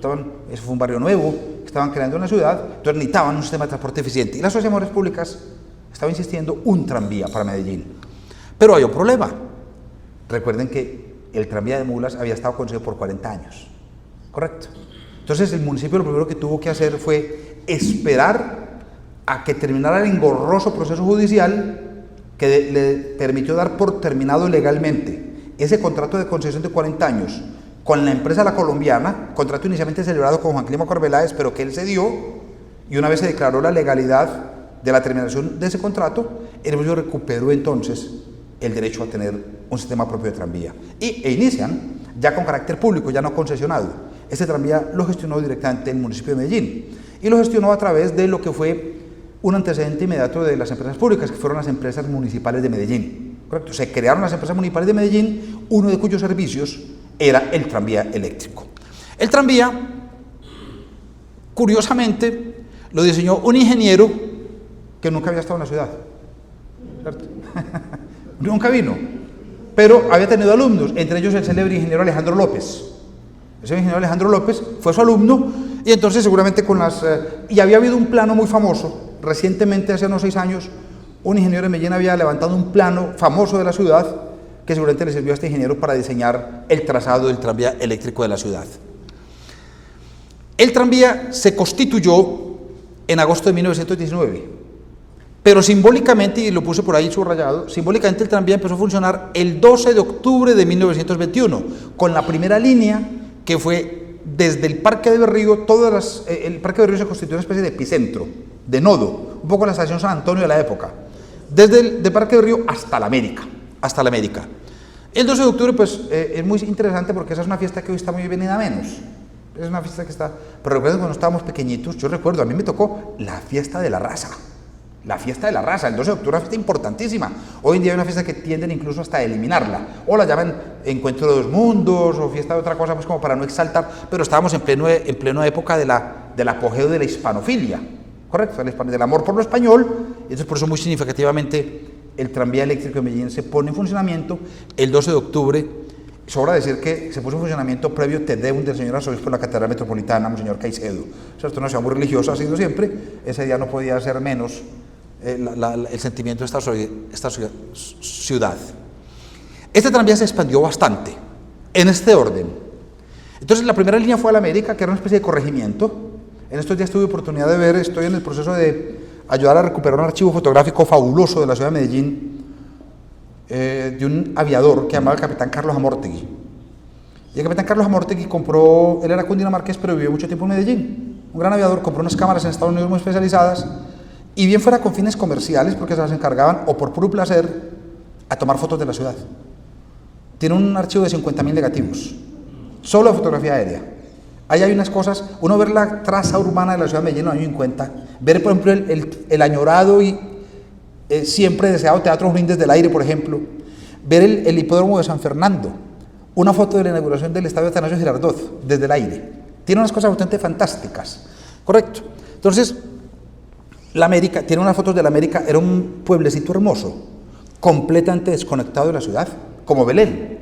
Eso fue un barrio nuevo que estaban creando en la ciudad, entonces necesitaban un sistema de transporte eficiente, y la Sociedad de Obras Públicas estaba insistiendo un tranvía para Medellín. Pero hay un problema. Recuerden que el tranvía de mulas había estado concedido por 40 años, ¿correcto? Entonces el municipio lo primero que tuvo que hacer fue esperar a que terminara el engorroso proceso judicial que le permitió dar por terminado legalmente ese contrato de concesión de 40 años con la empresa La Colombiana, contrato inicialmente celebrado con Juan Clima Corbeláez, pero que él cedió, y una vez se declaró la legalidad de la terminación de ese contrato, el municipio recuperó entonces el derecho a tener un sistema propio de tranvía. E inician, ya con carácter público, ya no concesionado. Este tranvía lo gestionó directamente el municipio de Medellín, y lo gestionó a través de lo que fue un antecedente inmediato de las empresas públicas, que fueron las empresas municipales de Medellín, ¿correcto? Se crearon las empresas municipales de Medellín, uno de cuyos servicios era el tranvía eléctrico. El tranvía, curiosamente, lo diseñó un ingeniero que nunca había estado en la ciudad, ¿cierto? Nunca vino. pero había tenido alumnos, entre ellos el célebre ingeniero Alejandro López. Ese ingeniero Alejandro López fue su alumno, y entonces seguramente y había habido un plano muy famoso, recientemente, hace unos 6 años, un ingeniero de Medellín había levantado un plano famoso de la ciudad, que seguramente le sirvió a este ingeniero para diseñar el trazado del tranvía eléctrico de la ciudad. El tranvía se constituyó en agosto de 1919, pero simbólicamente, y lo puse por ahí subrayado, simbólicamente el tranvía empezó a funcionar el 12 de octubre de 1921, con la primera línea que fue desde el Parque de Berrío. El Parque de Berrío se constituyó una especie de epicentro, de nodo, un poco la estación San Antonio de la época, desde el Parque de Berrío hasta la América. El 12 de octubre, pues, es muy interesante porque esa es una fiesta que hoy está muy venida menos. Es una fiesta que está... Pero recuerdo cuando estábamos pequeñitos, yo recuerdo, a mí me tocó la fiesta de la raza. La fiesta de la raza, el 12 de octubre es una fiesta importantísima. Hoy en día hay una fiesta que tienden incluso hasta a eliminarla. O la llaman Encuentro de dos Mundos, o fiesta de otra cosa, pues como para no exaltar. Pero estábamos en plena época del apogeo de la hispanofilia. ¿Correcto? Del amor por lo español. Y entonces por eso muy significativamente el tranvía eléctrico de Medellín se pone en funcionamiento el 12 de octubre. Sobra decir que se puso en funcionamiento previo Te Deum del señor arzobispo de la Catedral Metropolitana, Monseñor Caicedo. ¿Cierto? Una ciudad muy religiosa, ha sido siempre. Ese día no podía ser menos el sentimiento de esta ciudad. Este tranvía se expandió bastante, en este orden. Entonces la primera línea fue a la América, que era una especie de corregimiento. En estos días tuve oportunidad de ver, estoy en el proceso de ayudar a recuperar un archivo fotográfico fabuloso de la ciudad de Medellín, de un aviador que llamaba el capitán Carlos Amortegui. Y el capitán Carlos Amortegui él era cundinamarqués, pero vivió mucho tiempo en Medellín. Un gran aviador, compró unas cámaras en Estados Unidos muy especializadas, y bien fuera con fines comerciales, porque se las encargaban, o por puro placer, a tomar fotos de la ciudad. Tiene un archivo de 50.000 negativos, solo de fotografía aérea. Ahí hay unas cosas, uno ver la traza urbana de la ciudad de Medellín en los años 50, ver por ejemplo el añorado y siempre deseado Teatro Junín desde el aire, por ejemplo, ver el hipódromo de San Fernando, una foto de la inauguración del estadio Atanasio Girardot desde el aire. Tiene unas cosas bastante fantásticas, ¿correcto? Entonces, la América, tiene unas fotos de la América, era un pueblecito hermoso, completamente desconectado de la ciudad, como Belén.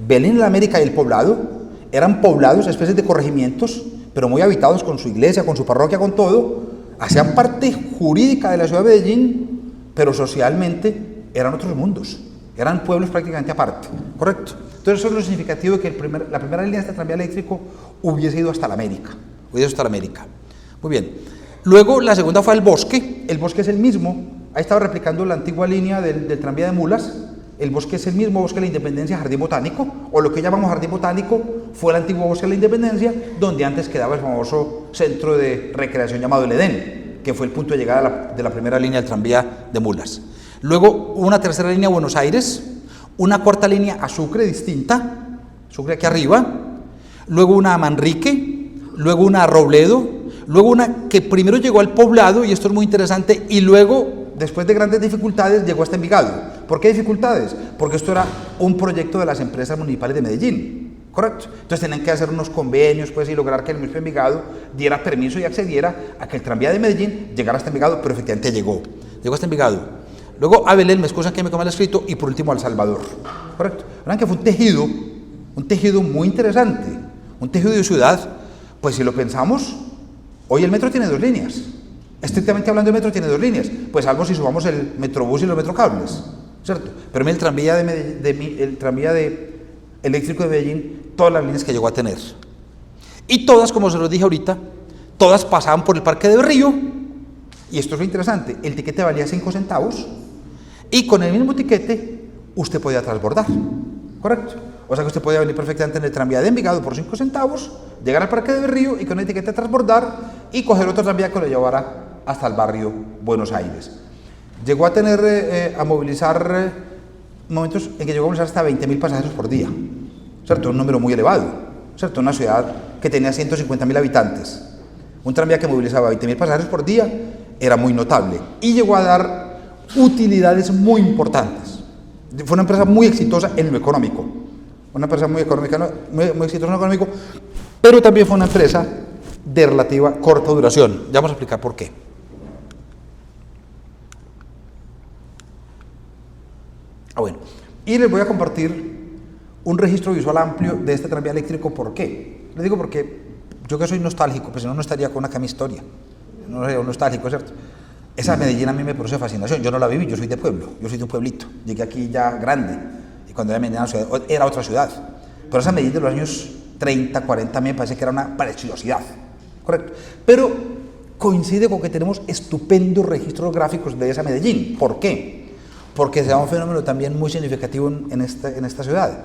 Belén, la América y el poblado eran poblados, especies de corregimientos, pero muy habitados, con su iglesia, con su parroquia, con todo. Hacían parte jurídica de la ciudad de Medellín, pero socialmente eran otros mundos, eran pueblos prácticamente aparte, ¿correcto? Entonces eso es lo significativo de que la primera línea de este tranvía eléctrico hubiese ido hasta la América, Muy bien. Luego la segunda fue al Bosque. El Bosque es el mismo, ahí estaba replicando la antigua línea del tranvía de mulas. El Bosque es el mismo Bosque de la Independencia, Jardín Botánico, o lo que llamamos Jardín Botánico fue el antiguo Bosque de la Independencia, donde antes quedaba el famoso centro de recreación llamado el Edén, que fue el punto de llegada de la primera línea del tranvía de mulas. Luego una tercera línea a Buenos Aires, una cuarta línea a Sucre distinta, Sucre aquí arriba, luego una a Manrique, luego una a Robledo, luego una que primero llegó al poblado, y esto es muy interesante, y luego, después de grandes dificultades, llegó hasta Envigado. ¿Por qué dificultades? Porque esto era un proyecto de las empresas municipales de Medellín, ¿correcto? Entonces tenían que hacer unos convenios, pues, y lograr que el municipio de Envigado diera permiso y accediera a que el tranvía de Medellín llegara hasta Envigado, pero efectivamente llegó hasta Envigado. Luego a Belén, me excusan que me coma el escrito, y por último al Salvador, ¿correcto? Verán que fue un tejido muy interesante, un tejido de ciudad. Pues si lo pensamos, hoy el metro tiene 2 líneas. Estrictamente hablando, el metro tiene 2 líneas, pues salvo si sumamos el metrobús y los metrocables, ¿cierto? Pero el tranvía eléctrico de Medellín, todas las líneas que llegó a tener. Y todas, como se los dije ahorita, todas pasaban por el Parque de Berrío, y esto es lo interesante, el tiquete valía 5 centavos, y con el mismo tiquete usted podía transbordar, ¿correcto? O sea que usted podía venir perfectamente en el tranvía de Envigado por 5 centavos, llegar al Parque de Berrío y con el tiquete transbordar y coger otro tranvía que lo llevara hasta el barrio Buenos Aires. Llegó a tener, a movilizar momentos en que llegó a movilizar hasta 20.000 pasajeros por día, ¿cierto? Un número muy elevado, ¿cierto? Una ciudad que tenía 150.000 habitantes. Un tranvía que movilizaba 20.000 pasajeros por día era muy notable y llegó a dar utilidades muy importantes. Fue una empresa muy exitosa en lo económico, una empresa muy exitosa en lo económico, pero también fue una empresa de relativa corta duración. Ya vamos a explicar por qué. Bueno, Y les voy a compartir un registro visual amplio de este tranvía eléctrico. ¿Por qué? Les digo porque yo que soy nostálgico, pues si no, no estaría con acá mi historia. No soy nostálgico, ¿cierto? Esa Medellín a mí me produce fascinación. Yo no la viví, yo soy de pueblo, yo soy de un pueblito. Llegué aquí ya grande, y cuando era Medellín era otra ciudad. Pero esa Medellín de los años 30, 40, a mí me parece que era una preciosidad, ¿correcto? Pero coincide con que tenemos estupendos registros gráficos de esa Medellín. ¿Por qué? Porque se da un fenómeno también muy significativo en esta ciudad,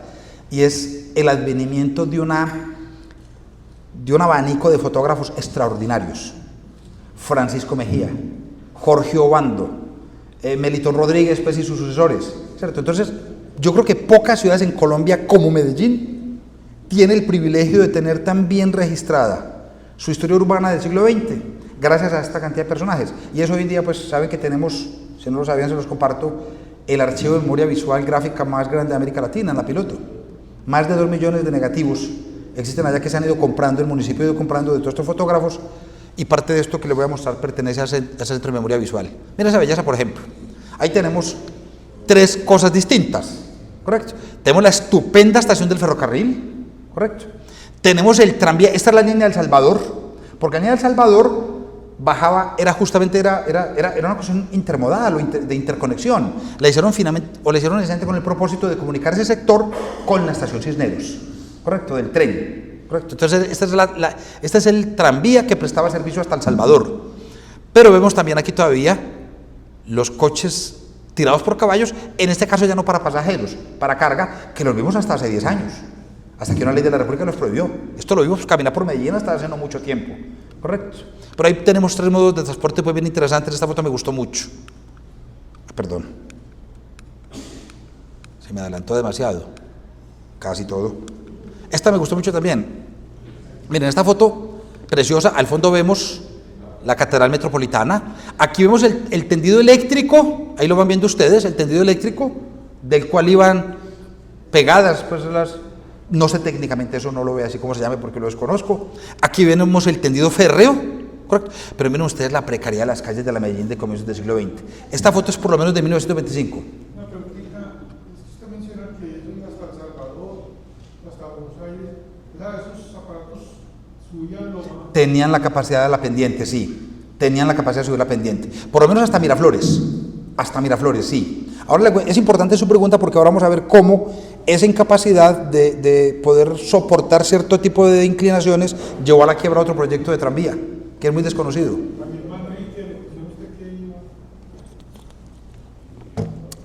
y es el advenimiento de un abanico de fotógrafos extraordinarios. Francisco Mejía, Jorge Obando, Melitón Rodríguez, pues, y sus sucesores, ¿cierto? Entonces, yo creo que pocas ciudades en Colombia como Medellín tiene el privilegio de tener tan bien registrada su historia urbana del siglo XX, gracias a esta cantidad de personajes. Y eso hoy en día, pues, saben que tenemos, si no lo sabían, se los comparto, el archivo de memoria visual gráfica más grande de América Latina, en La Piloto. Más de 2 millones de negativos existen allá que se han ido comprando, el municipio ha ido comprando de todos estos fotógrafos, y parte de esto que les voy a mostrar pertenece a ese centro de memoria visual. Mira esa belleza, por ejemplo. Ahí tenemos 3 cosas distintas, ¿correcto? Tenemos la estupenda estación del ferrocarril, ¿correcto? Tenemos el tranvía, esta es la línea del Salvador, porque la línea del Salvador bajaba, era una cuestión intermodal o de interconexión. La hicieron finalmente, o la hicieron necesariamente con el propósito de comunicar ese sector con la estación Cisneros, ¿correcto? Del tren. Correcto. Entonces, este es el tranvía que prestaba servicio hasta El Salvador. Pero vemos también aquí todavía los coches tirados por caballos, en este caso ya no para pasajeros, para carga, que los vimos hasta hace 10 años, hasta que una ley de la República los prohibió. Esto lo vimos caminar por Medellín hasta hace no mucho tiempo. Correcto. Pero ahí tenemos 3 modos de transporte pues bien interesantes. Esta foto me gustó mucho. Perdón. Se me adelantó demasiado. Casi todo. Esta me gustó mucho también. Miren, esta foto preciosa, al fondo vemos la Catedral Metropolitana. Aquí vemos el tendido eléctrico, ahí lo van viendo ustedes, el tendido eléctrico, del cual iban pegadas, pues no sé técnicamente eso, no lo veo así como se llame porque lo desconozco. Aquí vemos el tendido férreo, ¿correcto? Pero miren ustedes la precariedad de las calles de la Medellín de comienzos del siglo XX. Esta foto es por lo menos de 1925. Una preguntita, usted menciona que ellos hasta El Salvador, hasta Buenos Aires, esos aparatos subían lo más. Tenían la capacidad de la pendiente, sí. Tenían la capacidad de subir la pendiente. Por lo menos hasta Miraflores. Hasta Miraflores, sí. Ahora es importante su pregunta porque ahora vamos a ver cómo esa incapacidad de poder soportar cierto tipo de inclinaciones llevó a la quiebra otro proyecto de tranvía, que es muy desconocido.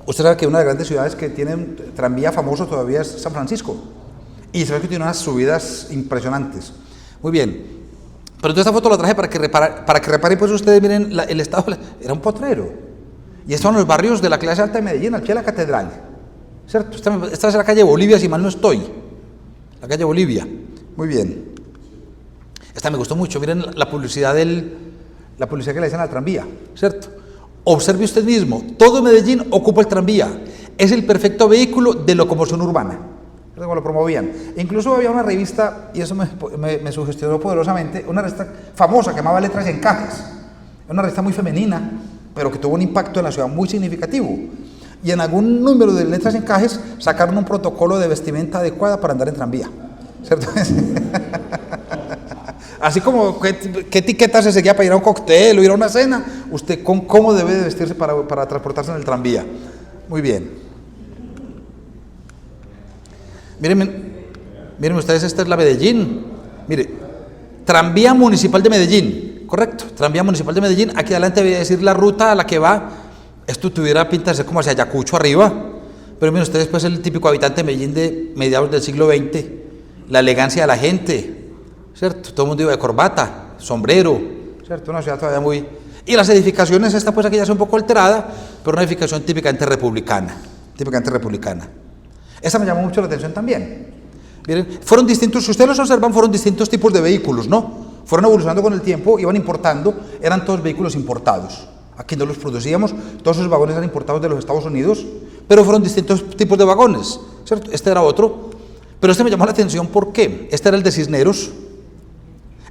Usted sabe que una de las grandes ciudades que tienen tranvía famoso todavía es San Francisco. Y se ve que tiene unas subidas impresionantes. Muy bien. Pero entonces esta foto la traje para que reparen pues ustedes, miren el estado, era un potrero. Y estos son los barrios de la clase alta de Medellín, al pie de la catedral. ¿Cierto? Esta es la calle Bolivia, si mal no estoy. La calle Bolivia. Muy bien. Esta me gustó mucho. Miren la publicidad que le dicen al tranvía, ¿cierto? Observe usted mismo, todo Medellín ocupa el tranvía. Es el perfecto vehículo de locomoción urbana. Como lo promovían. E incluso había una revista, y eso me sugestionó poderosamente, una revista famosa que llamaba Letras y Encajes. Una revista muy femenina, pero que tuvo un impacto en la ciudad muy significativo. Y en algún número de Letras y Encajes sacaron un protocolo de vestimenta adecuada para andar en tranvía, ¿cierto? Así como qué etiqueta se seguía para ir a un cóctel o ir a una cena, usted cómo debe de vestirse para transportarse en el tranvía. Muy bien. Miren ustedes, esta es la Medellín. Mire, tranvía municipal de Medellín, correcto, tranvía municipal de Medellín. Aquí adelante voy a decir la ruta a la que va. Esto tuviera pinta de ser como hacia Ayacucho arriba, pero miren ustedes, pues el típico habitante de Medellín de mediados del siglo XX, la elegancia de la gente, ¿cierto? Todo el mundo iba de corbata, sombrero, ¿cierto? Una ciudad todavía muy... Y las edificaciones, esta pues aquí ya es un poco alterada, pero una edificación típicamente republicana, Esta me llamó mucho la atención también. Miren, fueron distintos, si ustedes los observan, fueron distintos tipos de vehículos, ¿no? Fueron evolucionando con el tiempo, iban importando, eran todos vehículos importados. Aquí no los producíamos, todos esos vagones eran importados de los Estados Unidos, pero fueron distintos tipos de vagones, ¿cierto? Este era otro, pero este me llamó la atención, ¿por qué? Este era el de Cisneros,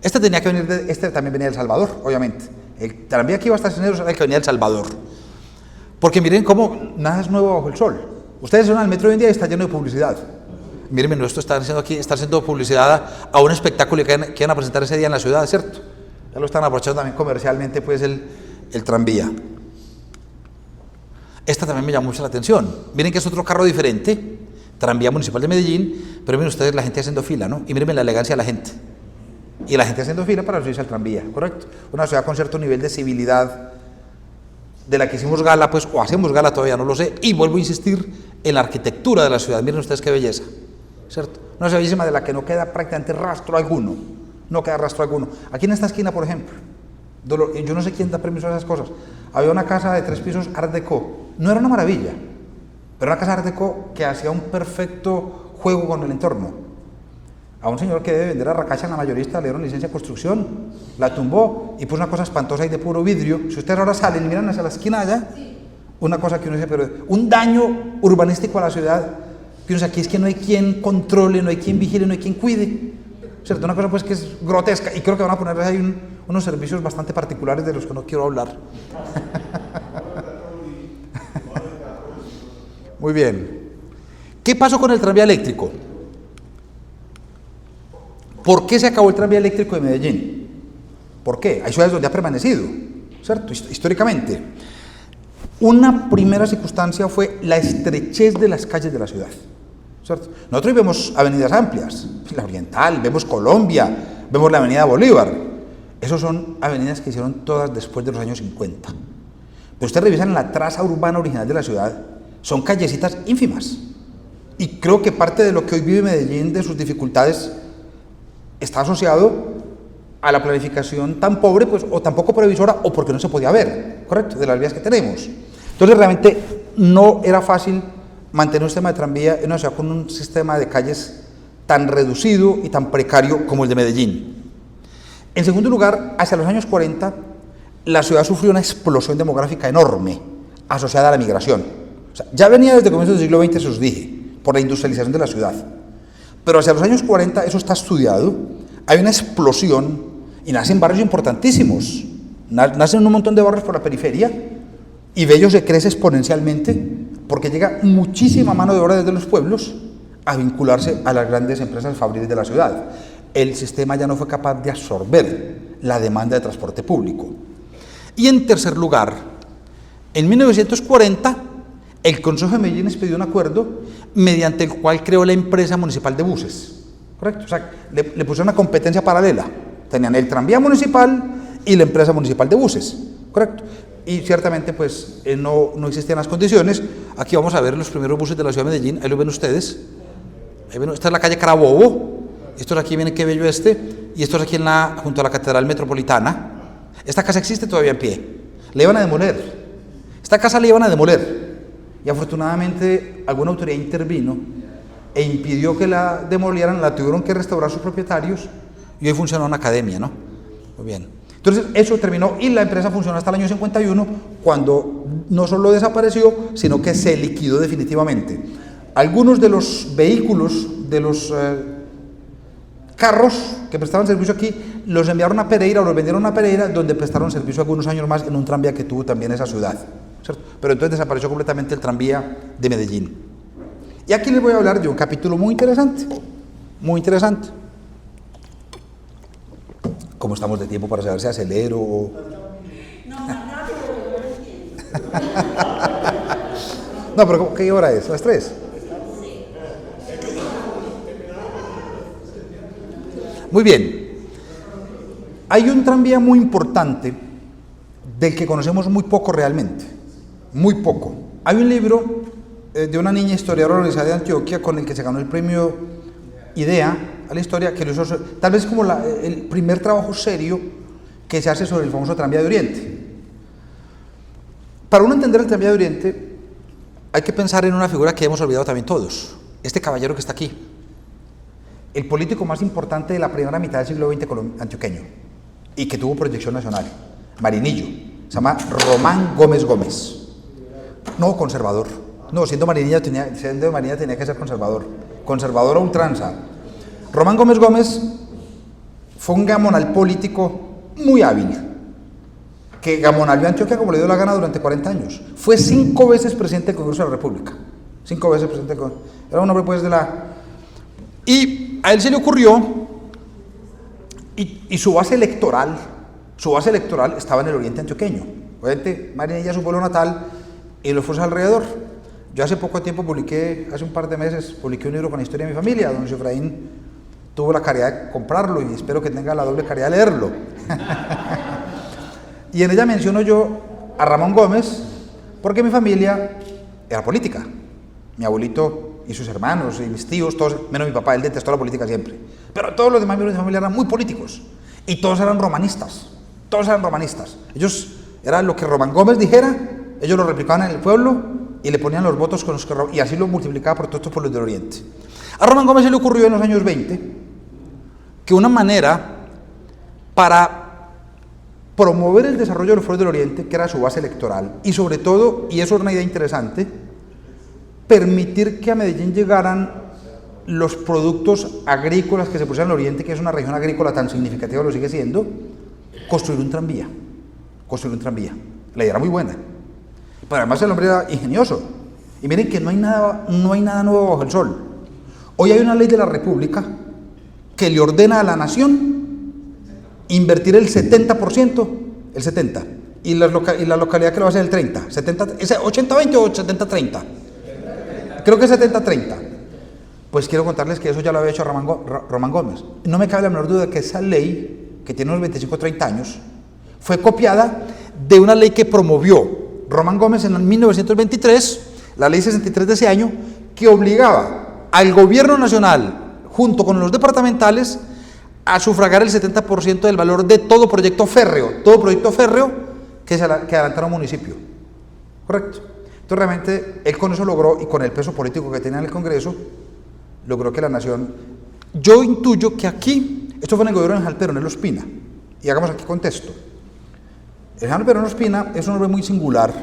este tenía que venir este también venía de El Salvador, obviamente. El tranvía que iba hasta Cisneros era el que venía de El Salvador. Porque miren cómo nada es nuevo bajo el sol. Ustedes son al metro hoy en día y está lleno de publicidad. Miren, esto está haciendo publicidad a un espectáculo que van a presentar ese día en la ciudad, ¿cierto? Ya lo están aprovechando también comercialmente, pues, el tranvía. Esta también me llamó mucho la atención. Miren que es otro carro diferente, tranvía municipal de Medellín, pero miren ustedes la gente haciendo fila, ¿no? Y miren la elegancia de la gente. Y la gente haciendo fila para subirse al tranvía, ¿correcto? Una ciudad con cierto nivel de civilidad, de la que hicimos gala, pues, o hacemos gala, todavía no lo sé, y vuelvo a insistir en la arquitectura de la ciudad. Miren ustedes qué belleza, ¿cierto? Una ciudad bellísima de la que no queda prácticamente rastro alguno, no queda rastro alguno. Aquí en esta esquina, por ejemplo, yo no sé quién da permiso a esas cosas, había una casa de 3 pisos Art Deco, no era una maravilla, pero una casa Art Deco que hacía un perfecto juego con el entorno. A un señor que debe vender a Racacha en la mayorista le dieron licencia de construcción, la tumbó y puso una cosa espantosa ahí de puro vidrio. Si ustedes ahora salen y miran hacia la esquina allá, una cosa que uno dice, pero un daño urbanístico a la ciudad, que uno dice, aquí es que no hay quien controle, no hay quien vigile, no hay quien cuide, ¿cierto? Una cosa pues que es grotesca, y creo que van a poner ahí unos servicios bastante particulares de los que no quiero hablar. Muy bien. ¿Qué pasó con el tranvía eléctrico? ¿Por qué se acabó el tranvía eléctrico de Medellín? ¿Por qué? Hay ciudades donde ha permanecido, ¿cierto? Históricamente. Una primera circunstancia fue la estrechez de las calles de la ciudad, ¿cierto? Nosotros vemos avenidas amplias, la Oriental, vemos Colombia, vemos la avenida Bolívar. Esas son avenidas que hicieron todas después de los años 50. Pero ustedes revisan la traza urbana original de la ciudad, son callecitas ínfimas. Y creo que parte de lo que hoy vive Medellín, de sus dificultades, está asociado a la planificación tan pobre, pues, o tan poco previsora, o porque no se podía ver, ¿correcto?, de las vías que tenemos. Entonces, realmente no era fácil mantener un sistema de tranvía en una ciudad con un sistema de calles tan reducido y tan precario como el de Medellín. En segundo lugar, hacia los años 40, la ciudad sufrió una explosión demográfica enorme, asociada a la migración. O sea, ya venía desde comienzos del siglo XX, se os dije, por la industrialización de la ciudad. Pero hacia los años 40, eso está estudiado, hay una explosión y nacen barrios importantísimos, nacen un montón de barrios por la periferia y Bello se crece exponencialmente porque llega muchísima mano de obra desde los pueblos a vincularse a las grandes empresas fabriles de la ciudad. El sistema ya no fue capaz de absorber la demanda de transporte público. Y en tercer lugar, en 1940, el Consejo de Medellín expidió un acuerdo mediante el cual creó la empresa municipal de buses, ¿correcto? O sea, le pusieron una competencia paralela. Tenían el tranvía municipal y la empresa municipal de buses, ¿correcto? Y ciertamente, pues, no existían las condiciones. Aquí vamos a ver los primeros buses de la ciudad de Medellín, ahí lo ven ustedes. Ahí ven, esta es la calle Carabobo, estos aquí vienen, qué bello y estos aquí junto a la Catedral Metropolitana. Esta casa existe todavía en pie, la iban a demoler. Esta casa la iban a demoler. Y afortunadamente alguna autoridad intervino e impidió que la demolieran, la tuvieron que restaurar sus propietarios y hoy funciona una academia, ¿no? Muy bien. Entonces eso terminó y la empresa funcionó hasta el año 51, cuando no solo desapareció, sino que se liquidó definitivamente. Algunos de los vehículos, de los carros que prestaban servicio aquí, los enviaron a Pereira o los vendieron a Pereira, donde prestaron servicio algunos años más en un tranvía que tuvo también esa ciudad, ¿cierto? Pero entonces desapareció completamente el tranvía de Medellín. Y aquí les voy a hablar de un capítulo muy interesante, muy interesante. ¿Cómo estamos de tiempo para saber si acelero o...? No, pero ¿qué hora es? ¿Las 3? Muy bien. Hay un tranvía muy importante del que conocemos muy poco realmente. Muy poco. Hay un libro de una niña historiadora de la Universidad de Antioquia con el que se ganó el premio IDEA a la historia, que lo hizo, tal vez como el primer trabajo serio que se hace sobre el famoso tranvía de Oriente. Para uno entender el tranvía de Oriente hay que pensar en una figura que hemos olvidado también todos, este caballero que está aquí, el político más importante de la primera mitad del siglo XX antioqueño y que tuvo proyección nacional, Marinillo, se llama Román Gómez Gómez. No, conservador. No, siendo de Marinilla tenía que ser conservador a ultranza. Román Gómez Gómez fue un gamonal político muy hábil, que gamonalió a Antioquia como le dio la gana durante 40 años. Fue 5 veces presidente del Congreso de la República. 5 veces presidente, era un hombre pues de la... Y a él se le ocurrió, y su base electoral estaba en el oriente antioqueño. Obviamente, Marinilla es su pueblo natal y los fuerzas alrededor. Yo hace poco tiempo hace un par de meses, publiqué un libro con la historia de mi familia. Don Efraín tuvo la caridad de comprarlo y espero que tenga la doble caridad de leerlo. Y en ella menciono yo a Ramón Gómez, porque mi familia era política. Mi abuelito y sus hermanos y mis tíos, todos, menos mi papá, él detestó la política siempre. Pero todos los demás miembros de mi familia eran muy políticos. Y todos eran romanistas. Todos eran romanistas. Ellos, era lo que Román Gómez dijera, ellos lo replicaban en el pueblo y le ponían los votos con los que... Y así lo multiplicaba por todos estos pueblos del oriente. A Román Gómez se le ocurrió en los años 20 que una manera para promover el desarrollo de los pueblos del oriente, que era su base electoral, y sobre todo, y eso es una idea interesante, permitir que a Medellín llegaran los productos agrícolas que se pusieran en el oriente, que es una región agrícola tan significativa, lo sigue siendo, construir un tranvía. La idea era muy buena, pero además el hombre era ingenioso. Y miren que no hay nada nuevo bajo el sol. Hoy hay una ley de la República que le ordena a la nación invertir el 70%, y la localidad que lo va a hacer el 30%, 80-20 o 70-30. Creo que es 70-30. Pues quiero contarles que eso ya lo había hecho Román Gómez. No me cabe la menor duda de que esa ley, que tiene unos 25-30 años, fue copiada de una ley que promovió Román Gómez en 1923, la ley 63 de ese año, que obligaba al gobierno nacional, junto con los departamentales, a sufragar el 70% del valor de todo proyecto férreo que adelantara un municipio. ¿Correcto? Entonces realmente él con eso logró, y con el peso político que tenía en el Congreso, logró que la nación... Yo intuyo que aquí, esto fue en el gobierno de General Peronel Ospina, y hagamos aquí contexto. El General Peronel Ospina es un hombre muy singular,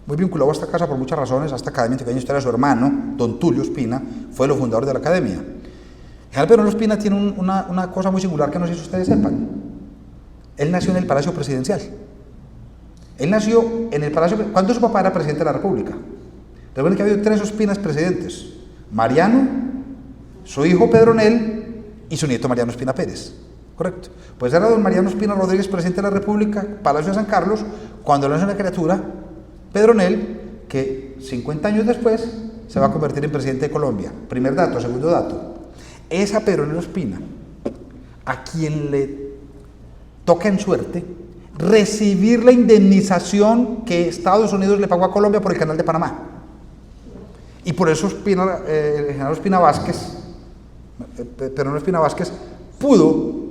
muy vinculado a esta casa por muchas razones, a esta academia antioqueña historia de su hermano, don Tulio Ospina, fue de los fundadores de la academia. El General Peronel Ospina tiene una cosa muy singular que no sé si ustedes sepan. Él nació en el Palacio Presidencial. Él nació en el Palacio... Cuando su papá era presidente de la República. Recuerden que ha habido 3 Ospinas presidentes. Mariano, su hijo Pedronel y su nieto Mariano Ospina Pérez. ¿Correcto? Pues era don Mariano Ospina Rodríguez, presidente de la República, Palacio de San Carlos, cuando nació una criatura, Pedronel, que 50 años después se va a convertir en presidente de Colombia. Primer dato. Segundo dato. Esa Pedronel Ospina, a quien le toca en suerte recibir la indemnización que Estados Unidos le pagó a Colombia por el Canal de Panamá. Y por eso el general Ospina Vázquez, Pedronel Ospina Vázquez, pudo,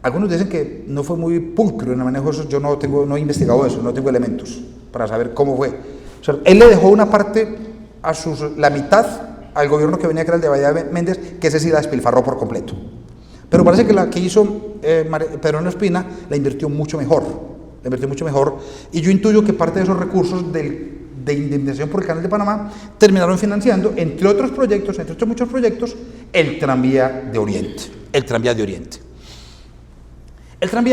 algunos dicen que no fue muy pulcro en el manejo de eso, yo no he investigado eso, no tengo elementos para saber cómo fue. O sea, él le dejó una parte, la mitad, al gobierno que venía, que era el de Bahía Méndez, que ese sí la despilfarró por completo. Pero parece que la que hizo Pedronel Ospina la invirtió mucho mejor. Y yo intuyo que parte de esos recursos de indemnización por el Canal de Panamá terminaron financiando, entre otros muchos proyectos, el tranvía de Oriente. El tranvía,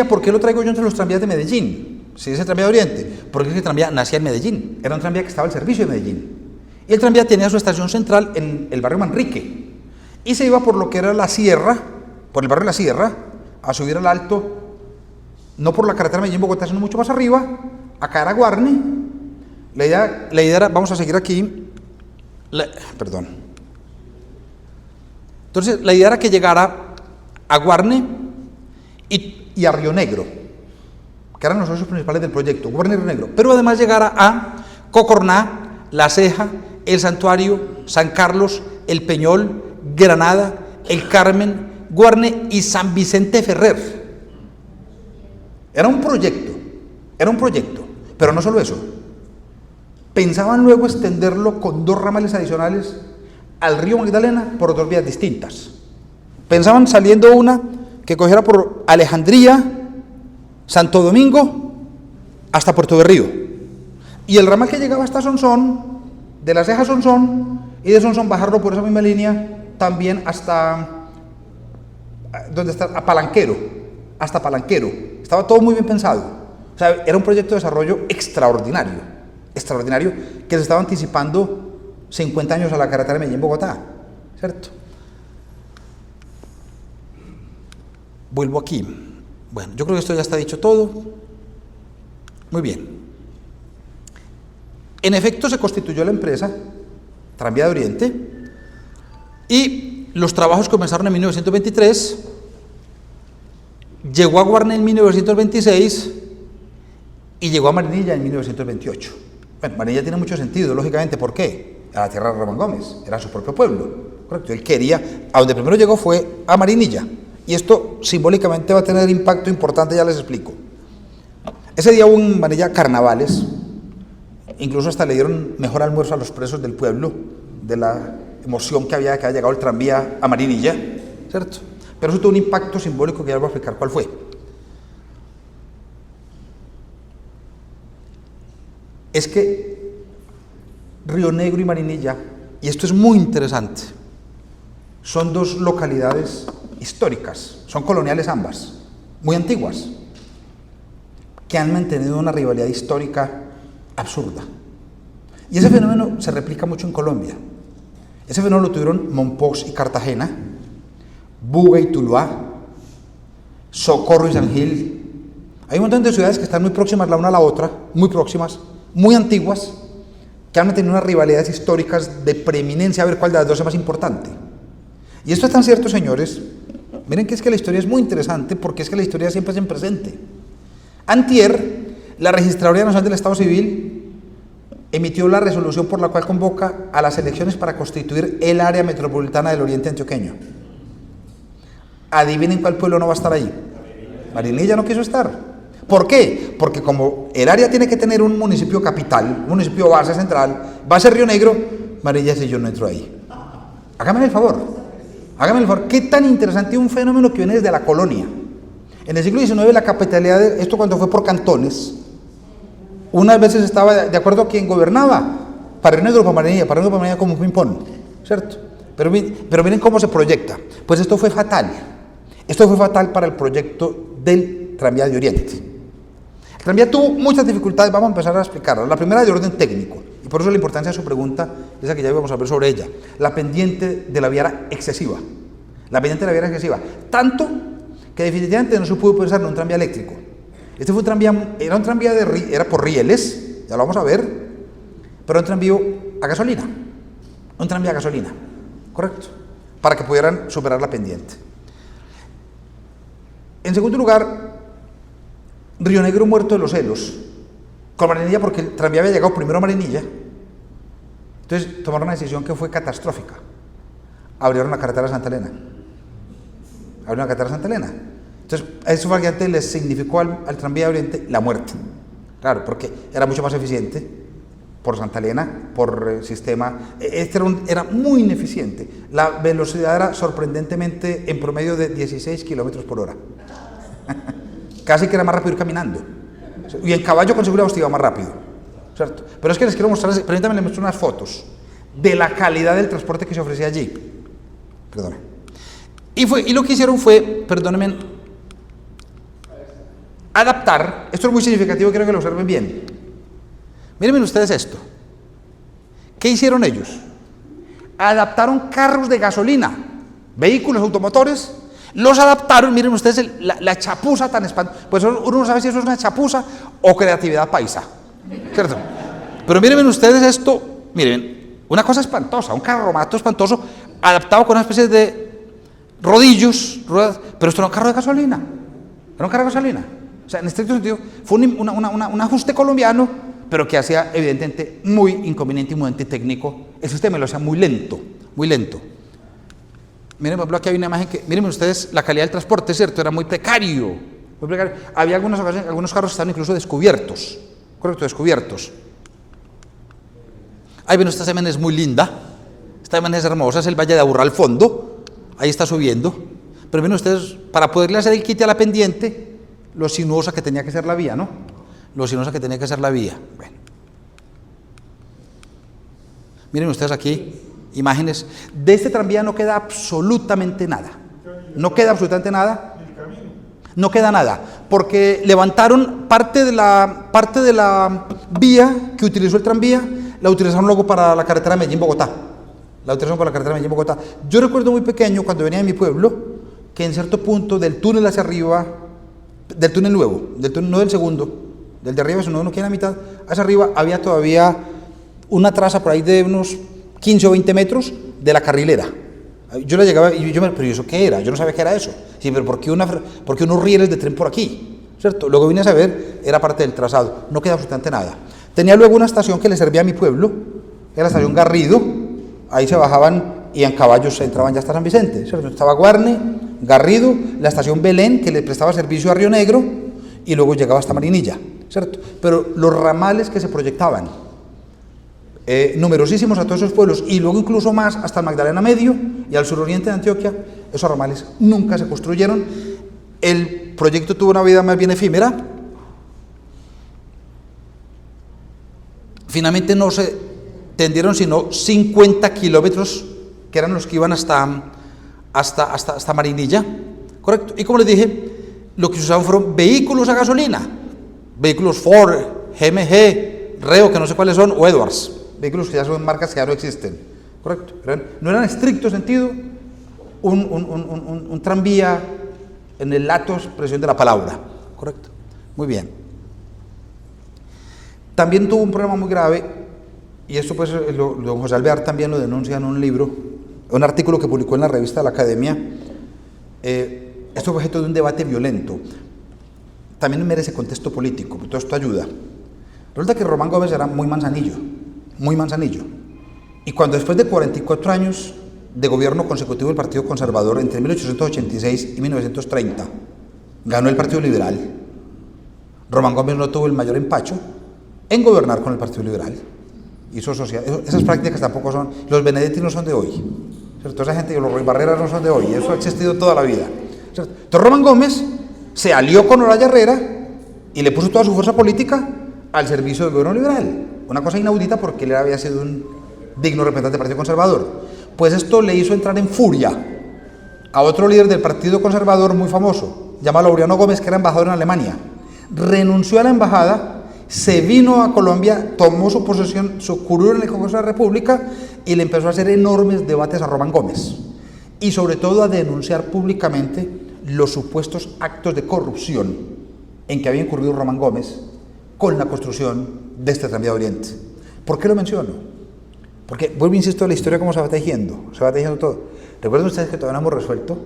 ¿por qué lo traigo yo entre los tranvías de Medellín? Si es el tranvía de Oriente, porque ese tranvía nacía en Medellín. Era un tranvía que estaba al servicio de Medellín. Y el tranvía tenía su estación central en el barrio Manrique. Y se iba por lo que era la sierra, por el barrio de la Sierra, a subir al alto, no por la carretera Medellín-Bogotá, sino mucho más arriba, a caer a Guarne. La idea era, vamos a seguir aquí, Entonces, la idea era que llegara a Guarne y a Río Negro, que eran los socios principales del proyecto, Guarne y Río Negro, pero además llegara a Cocorná, La Ceja, El Santuario, San Carlos, El Peñol, Granada, El Carmen, Guarne y San Vicente Ferrer. Era un proyecto, pero no solo eso. Pensaban luego extenderlo con 2 ramales adicionales al río Magdalena por 2 vías distintas. Pensaban saliendo una que cogiera por Alejandría, Santo Domingo, hasta Puerto Berrío. Y el ramal que llegaba hasta Sonsón, de La Ceja a Sonsón, y de Sonsón bajarlo por esa misma línea también hasta donde está, a Palanquero, hasta Palanquero. Estaba todo muy bien pensado. O sea, era un proyecto de desarrollo extraordinario, que se estaba anticipando 50 años a la carretera de Medellín-Bogotá, ¿cierto? Vuelvo aquí. Bueno, yo creo que esto ya está dicho todo. Muy bien. En efecto, se constituyó la empresa Tranvía de Oriente y los trabajos comenzaron en 1923, llegó a Guarne en 1926 y llegó a Marinilla en 1928. Bueno, Marinilla tiene mucho sentido, lógicamente, ¿por qué? A la tierra de Ramón Gómez, era su propio pueblo, correcto. Él quería, a donde primero llegó fue a Marinilla, y esto simbólicamente va a tener impacto importante, ya les explico. Ese día hubo en Marinilla carnavales, incluso hasta le dieron mejor almuerzo a los presos del pueblo, de la emoción que había llegado el tranvía a Marinilla, ¿cierto? Pero eso tuvo un impacto simbólico que ya les voy a explicar cuál fue. Es que Río Negro y Marinilla, y esto es muy interesante, son dos localidades históricas, son coloniales ambas, muy antiguas, que han mantenido una rivalidad histórica absurda. Y ese fenómeno se replica mucho en Colombia. Ese fenómeno lo tuvieron Mompox y Cartagena, Buga y Tuluá, Socorro y San Gil. Hay un montón de ciudades que están muy próximas la una a la otra, muy próximas, muy antiguas, que han mantenido unas rivalidades históricas de preeminencia, a ver cuál de las dos es más importante. Y esto es tan cierto, señores. Miren que es que la historia es muy interesante, porque es que la historia siempre es en presente. Antier, la Registraduría Nacional del Estado Civil emitió la resolución por la cual convoca a las elecciones para constituir el área metropolitana del Oriente Antioqueño. Adivinen cuál pueblo no va a estar ahí. Marinilla no quiso estar. ¿Por qué? Porque como el área tiene que tener un municipio capital, un municipio base central, va a ser Río Negro, Marinilla dice: yo no entro ahí. Hágame el favor. Qué tan interesante un fenómeno que viene desde la colonia. En el siglo XIX la capitalidad, esto cuando fue por cantones, unas veces estaba de acuerdo a quien gobernaba, para Río Negro, para Marinilla como un ping-pong, ¿cierto? Pero miren cómo se proyecta. Pues esto fue fatal. Esto fue fatal para el proyecto del Tranvía de Oriente. El tranvía tuvo muchas dificultades, vamos a empezar a explicarlas. La primera de orden técnico, y por eso la importancia de su pregunta, esa que ya íbamos a ver sobre ella. La pendiente de la vía era excesiva. Tanto que definitivamente no se pudo pensar en un tranvía eléctrico. Este fue un tranvía, era por rieles, ya lo vamos a ver, pero un tranvía a gasolina. Correcto, para que pudieran superar la pendiente. En segundo lugar, Río Negro muerto de los celos con Marinilla, porque el tranvía había llegado primero a Marinilla. Entonces tomaron una decisión que fue catastrófica. Abrieron la carretera de Santa Elena. Entonces eso francamente les significó al tranvía de Oriente la muerte. Claro, porque era mucho más eficiente por Santa Elena, por el sistema. Era muy ineficiente. La velocidad era sorprendentemente en promedio de 16 kilómetros por hora. Casi que era más rápido ir caminando. Y en caballo con seguridad usted iba más rápido, ¿cierto? Pero es que les quiero mostrar, permítanme, les muestro unas fotos de la calidad del transporte que se ofrecía allí. Perdón. Y lo que hicieron fue, perdónenme, adaptar. Esto es muy significativo, quiero que lo observen bien. Miren ustedes esto. ¿Qué hicieron ellos? Adaptaron carros de gasolina, vehículos automotores, los adaptaron. Miren ustedes la chapuza tan espantosa. Pues uno no sabe si eso es una chapuza o creatividad paisa, ¿cierto? Pero miren ustedes esto, miren, una cosa espantosa, un carromato espantoso, adaptado con una especie de rodillos, ruedas, pero esto era un carro de gasolina. O sea, en estricto sentido, fue un ajuste colombiano, pero que hacía evidentemente muy inconveniente y muy antitécnico. El sistema lo hacía muy lento. Miren, por ejemplo, aquí hay una imagen que, miren ustedes la calidad del transporte, ¿cierto? Era muy precario. Había algunos carros que estaban incluso descubiertos. Correcto, descubiertos. Ahí ven, esta imagen es muy linda. Esta imagen es hermosa, es el Valle de Aburrá al fondo. Ahí está subiendo. Pero miren ustedes, para poderle hacer el quite a la pendiente, lo sinuosa que tenía que ser la vía, ¿no? Bueno. Miren ustedes aquí imágenes. De este tranvía no queda absolutamente nada. No queda nada, porque levantaron parte de la vía que utilizó el tranvía, la utilizaron luego para la carretera Medellín-Bogotá. La utilizaron para la carretera Medellín-Bogotá. Yo recuerdo muy pequeño, cuando venía de mi pueblo, que en cierto punto del túnel hacia arriba, del túnel nuevo, del túnel, no del segundo, del de arriba, sino uno que era a mitad, hacia arriba había todavía una traza por ahí de unos 15 o 20 metros de la carrilera. Yo la llegaba y pero ¿y eso qué era? Yo no sabía qué era eso. Sí, pero ¿por qué unos rieles de tren por aquí? ¿Cierto? Luego vine a saber, era parte del trazado, no queda absolutamente nada. Tenía luego una estación que le servía a mi pueblo, era la estación Garrido, ahí se bajaban y en caballos se entraban ya hasta San Vicente, ¿cierto? Estaba Guarne, Garrido, la estación Belén, que le prestaba servicio a Río Negro, y luego llegaba hasta Marinilla, ¿cierto? Pero los ramales que se proyectaban, numerosísimos a todos esos pueblos, y luego incluso más hasta el Magdalena Medio y al suroriente de Antioquia, esos ramales nunca se construyeron. El proyecto tuvo una vida más bien efímera. Finalmente no se tendieron sino 50 kilómetros, que eran los que iban hasta Marinilla, ¿correcto? Y como les dije, lo que se usaban fueron vehículos a gasolina, vehículos Ford, GMG, Reo, que no sé cuáles son, o Edwards, vehículos que ya son marcas que ya no existen, ¿correcto? No eran en estricto sentido un tranvía en el lato expresión de la palabra, ¿correcto? Muy bien. También tuvo un problema muy grave, y esto pues don José Alvear también lo denuncia en un libro, un artículo que publicó en la revista de la Academia. Esto fue objeto de un debate violento. También merece contexto político, todo esto ayuda. Resulta que Román Gómez era muy manzanillo, y cuando después de 44 años de gobierno consecutivo del Partido Conservador, entre 1886 y 1930, ganó el Partido Liberal, Román Gómez no tuvo el mayor empacho en gobernar con el Partido Liberal. Hizo esas prácticas tampoco son, los Benedetti no son de hoy, ¿cierto? Esa gente, los Ruiz Barreras no son de hoy, eso ha existido toda la vida, ¿cierto? Entonces Román Gómez se alió con Olaya Herrera y le puso toda su fuerza política al servicio del gobierno liberal, una cosa inaudita porque él había sido un digno representante del Partido Conservador. Pues esto le hizo entrar en furia a otro líder del Partido Conservador muy famoso, llamado Laureano Gómez, que era embajador en Alemania. Renunció a la embajada, se vino a Colombia, tomó su posesión, su curul en el Congreso de la República y le empezó a hacer enormes debates a Román Gómez y sobre todo a denunciar públicamente los supuestos actos de corrupción en que había incurrido Román Gómez con la construcción de este tranvía de Oriente. ¿Por qué lo menciono? Porque, vuelvo, insisto, la historia cómo se va tejiendo todo. Recuerden ustedes que todavía no hemos resuelto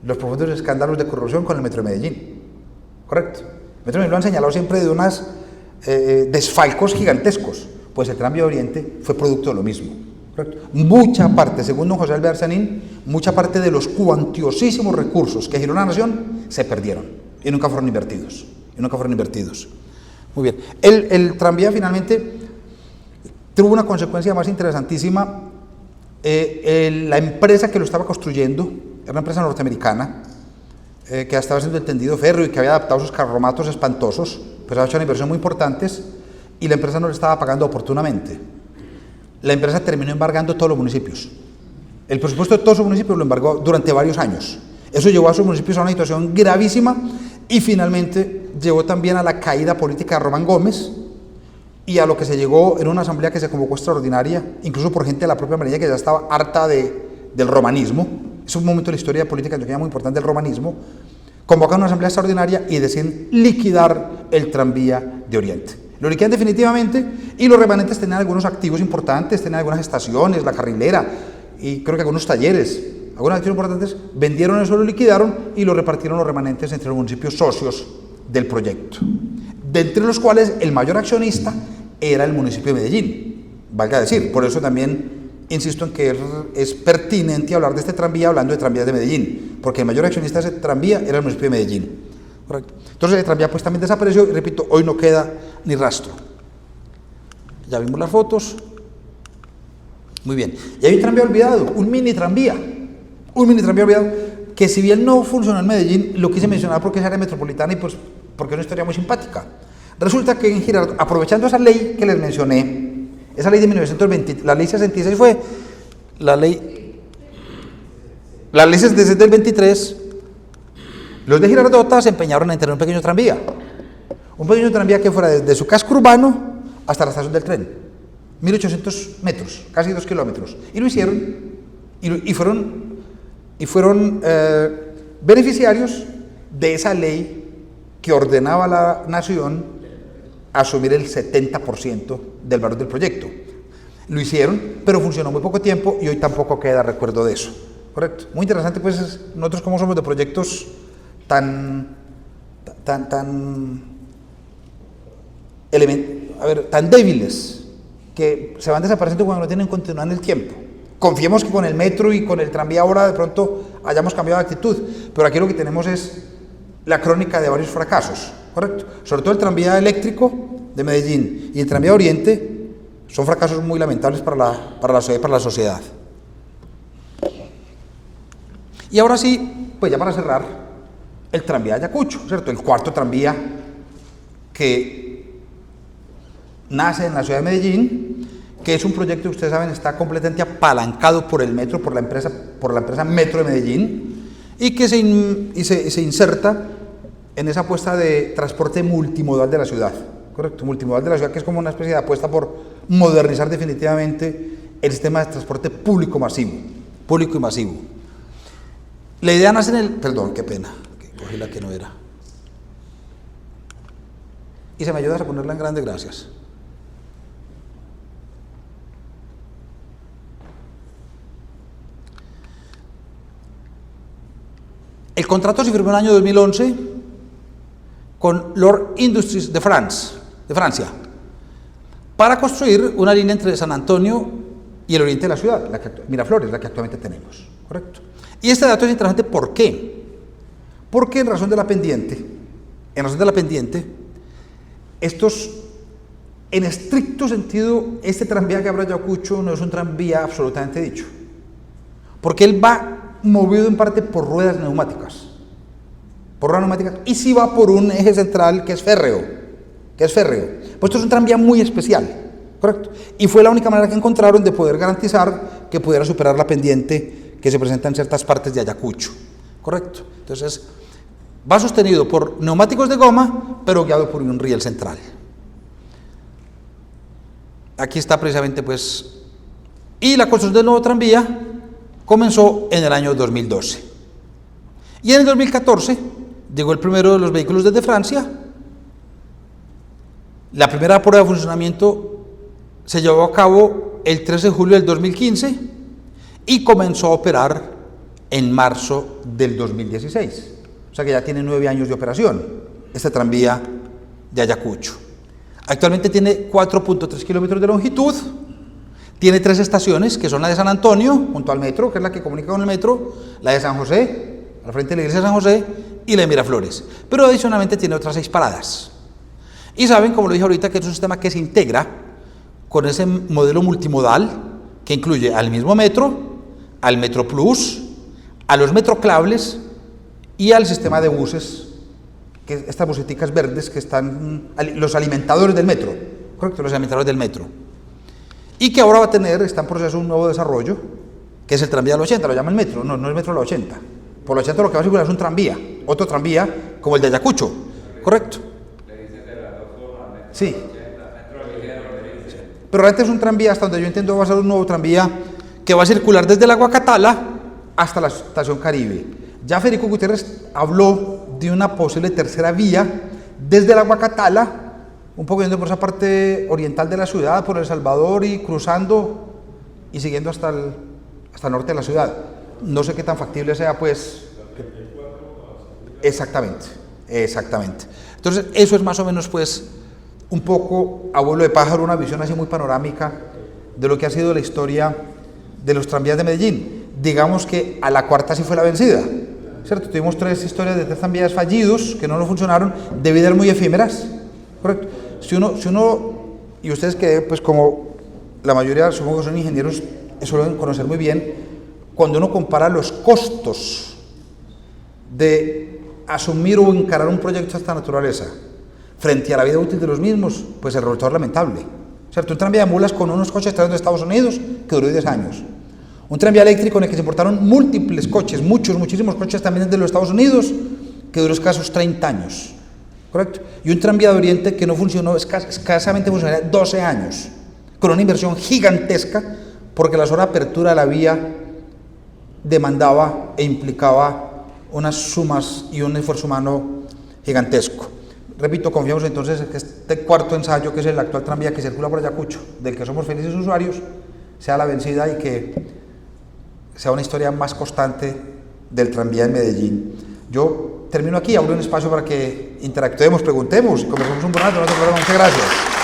los profundos escándalos de corrupción con el Metro de Medellín, ¿correcto? El Metro de Medellín lo han señalado siempre de unos desfalcos gigantescos, pues el tranvía de Oriente fue producto de lo mismo, ¿correcto? Mucha parte, según don José Alvear Sanín, mucha parte de los cuantiosísimos recursos que giró la nación se perdieron y nunca fueron invertidos. Muy bien, el tranvía finalmente tuvo una consecuencia más interesantísima. La empresa que lo estaba construyendo era una empresa norteamericana que estaba haciendo el tendido férreo y que había adaptado sus carromatos espantosos, pues había hecho una inversión muy importantes y la empresa no le estaba pagando oportunamente. La empresa terminó embargando todos los municipios. El presupuesto de todos los municipios lo embargó durante varios años. Eso llevó a sus municipios a una situación gravísima y finalmente llevó también a la caída política de Román Gómez y a lo que se llegó en una asamblea que se convocó extraordinaria, incluso por gente de la propia Marinilla que ya estaba harta del romanismo. Es un momento de la historia política antioqueña muy importante, el romanismo. Convocaron una asamblea extraordinaria y deciden liquidar el tranvía de Oriente. Lo liquidan definitivamente y los remanentes tenían algunos activos importantes, tenían algunas estaciones, la carrilera y creo que algunos talleres, algunos activos importantes. Vendieron eso, lo liquidaron y lo repartieron los remanentes entre los municipios socios del proyecto, de entre los cuales el mayor accionista era el municipio de Medellín, valga decir. Por eso también insisto en que es pertinente hablar de este tranvía hablando de tranvías de Medellín, porque el mayor accionista de ese tranvía era el municipio de Medellín. Correcto. Entonces el tranvía pues también desapareció y repito, hoy no queda ni rastro. Ya vimos las fotos. Muy bien. Y hay un tranvía olvidado, un mini tranvía olvidado, que si bien no funcionó en Medellín, lo quise mencionar porque es área metropolitana y pues porque es una historia muy simpática. Resulta que en Girardot, aprovechando esa ley que les mencioné, esa ley de 1920, la ley 66 fue la ley 66 del 23, los de Girardota se empeñaron en tener un pequeño tranvía que fuera desde su casco urbano hasta la estación del tren. 1.800 metros, casi 2 kilómetros. Y lo hicieron, y fueron beneficiarios de esa ley que ordenaba a la nación asumir el 70% del valor del proyecto. Lo hicieron, pero funcionó muy poco tiempo y hoy tampoco queda recuerdo de eso. Correcto. Muy interesante, pues, nosotros como somos de proyectos tan débiles, que se van desapareciendo cuando no tienen continuidad en el tiempo. Confiemos que con el metro y con el tranvía ahora de pronto hayamos cambiado de actitud, pero aquí lo que tenemos es la crónica de varios fracasos, ¿correcto? Sobre todo el tranvía eléctrico de Medellín y el tranvía Oriente son fracasos muy lamentables para la ciudad y para la sociedad. Y ahora sí, pues ya para cerrar, el tranvía de Ayacucho, ¿cierto? El cuarto tranvía que nace en la ciudad de Medellín, que es un proyecto que ustedes saben está completamente apalancado por el metro, por la empresa Metro de Medellín, y que se inserta en esa apuesta de transporte multimodal de la ciudad, correcto, multimodal de la ciudad, que es como una especie de apuesta por modernizar definitivamente el sistema de transporte público y masivo. La idea nace en el, perdón, qué pena, que cogí la que no era. Y se me ayudas a ponerla en grande, gracias. El contrato se firmó en el año 2011 con Lord Industries de Francia, para construir una línea entre San Antonio y el oriente de la ciudad, Miraflores, la que actualmente tenemos, ¿correcto? Y este dato es interesante, ¿por qué? Porque en razón de la pendiente, en estricto sentido, este tranvía que habrá Ayacucho no es un tranvía absolutamente dicho, porque él va movido en parte por ruedas neumáticas, y sí va por un eje central que es férreo. Pues esto es un tranvía muy especial, ¿correcto? Y fue la única manera que encontraron de poder garantizar que pudiera superar la pendiente que se presenta en ciertas partes de Ayacucho, ¿correcto? Entonces, va sostenido por neumáticos de goma, pero guiado por un riel central. Aquí está precisamente, pues, y la construcción del nuevo tranvía comenzó en el año 2012. Y en el 2014 llegó el primero de los vehículos desde Francia. La primera prueba de funcionamiento se llevó a cabo el 13 de julio del 2015 y comenzó a operar en marzo del 2016. O sea que ya tiene 9 años de operación este tranvía de Ayacucho. Actualmente tiene 4.3 kilómetros de longitud, tiene 3 estaciones, que son la de San Antonio, junto al metro, que es la que comunica con el metro, la de San José, al frente de la iglesia de San José, y la de Miraflores. Pero adicionalmente tiene otras 6 paradas. Y saben, como lo dije ahorita, que es un sistema que se integra con ese modelo multimodal que incluye al mismo metro, al Metro Plus, a los metroclables y al sistema de buses, que estas buseticas verdes que están, los alimentadores del metro, correcto, los alimentadores del metro. Y que ahora está en proceso un nuevo desarrollo, que es el tranvía de la 80, lo llama el metro, no es el metro de la 80. Por la 80 lo que va a circular es un tranvía, otro tranvía como el de Ayacucho, correcto. Sí. Pero antes es un tranvía, hasta donde yo entiendo, va a ser un nuevo tranvía que va a circular desde el Agua Catala hasta la estación Caribe. Ya Federico Gutiérrez habló de una posible tercera vía desde el Agua Catala, un poco yendo por esa parte oriental de la ciudad, por El Salvador y cruzando y siguiendo hasta el norte de la ciudad. No sé qué tan factible sea, pues. Exactamente. Entonces, eso es más o menos, pues, un poco a vuelo de pájaro, una visión así muy panorámica de lo que ha sido la historia de los tranvías de Medellín. Digamos que a la cuarta sí fue la vencida, ¿cierto? Tuvimos 3 historias de 3 tranvías fallidos que no funcionaron, de vidas muy efímeras, ¿correcto? Si uno, y ustedes que, pues, como la mayoría, supongo que son ingenieros, eso lo deben conocer muy bien, cuando uno compara los costos de asumir o encarar un proyecto de esta naturaleza frente a la vida útil de los mismos, pues el resultado es lamentable, ¿cierto? Un tranvía de mulas con unos coches traídos de Estados Unidos que duró 10 años. Un tranvía eléctrico en el que se importaron múltiples coches, muchísimos coches también de los Estados Unidos, que duró escasos 30 años, ¿correcto? Y un tranvía de Oriente que no funcionó, escasamente funcionaría 12 años, con una inversión gigantesca, porque la sola apertura de la vía demandaba e implicaba unas sumas y un esfuerzo humano gigantesco. Repito, confiamos entonces en que este cuarto ensayo, que es el actual tranvía que circula por Ayacucho, del que somos felices usuarios, sea la vencida y que sea una historia más constante del tranvía en Medellín. Yo termino aquí, abro un espacio para que interactuemos, preguntemos y conversemos un buen rato. Muchas gracias.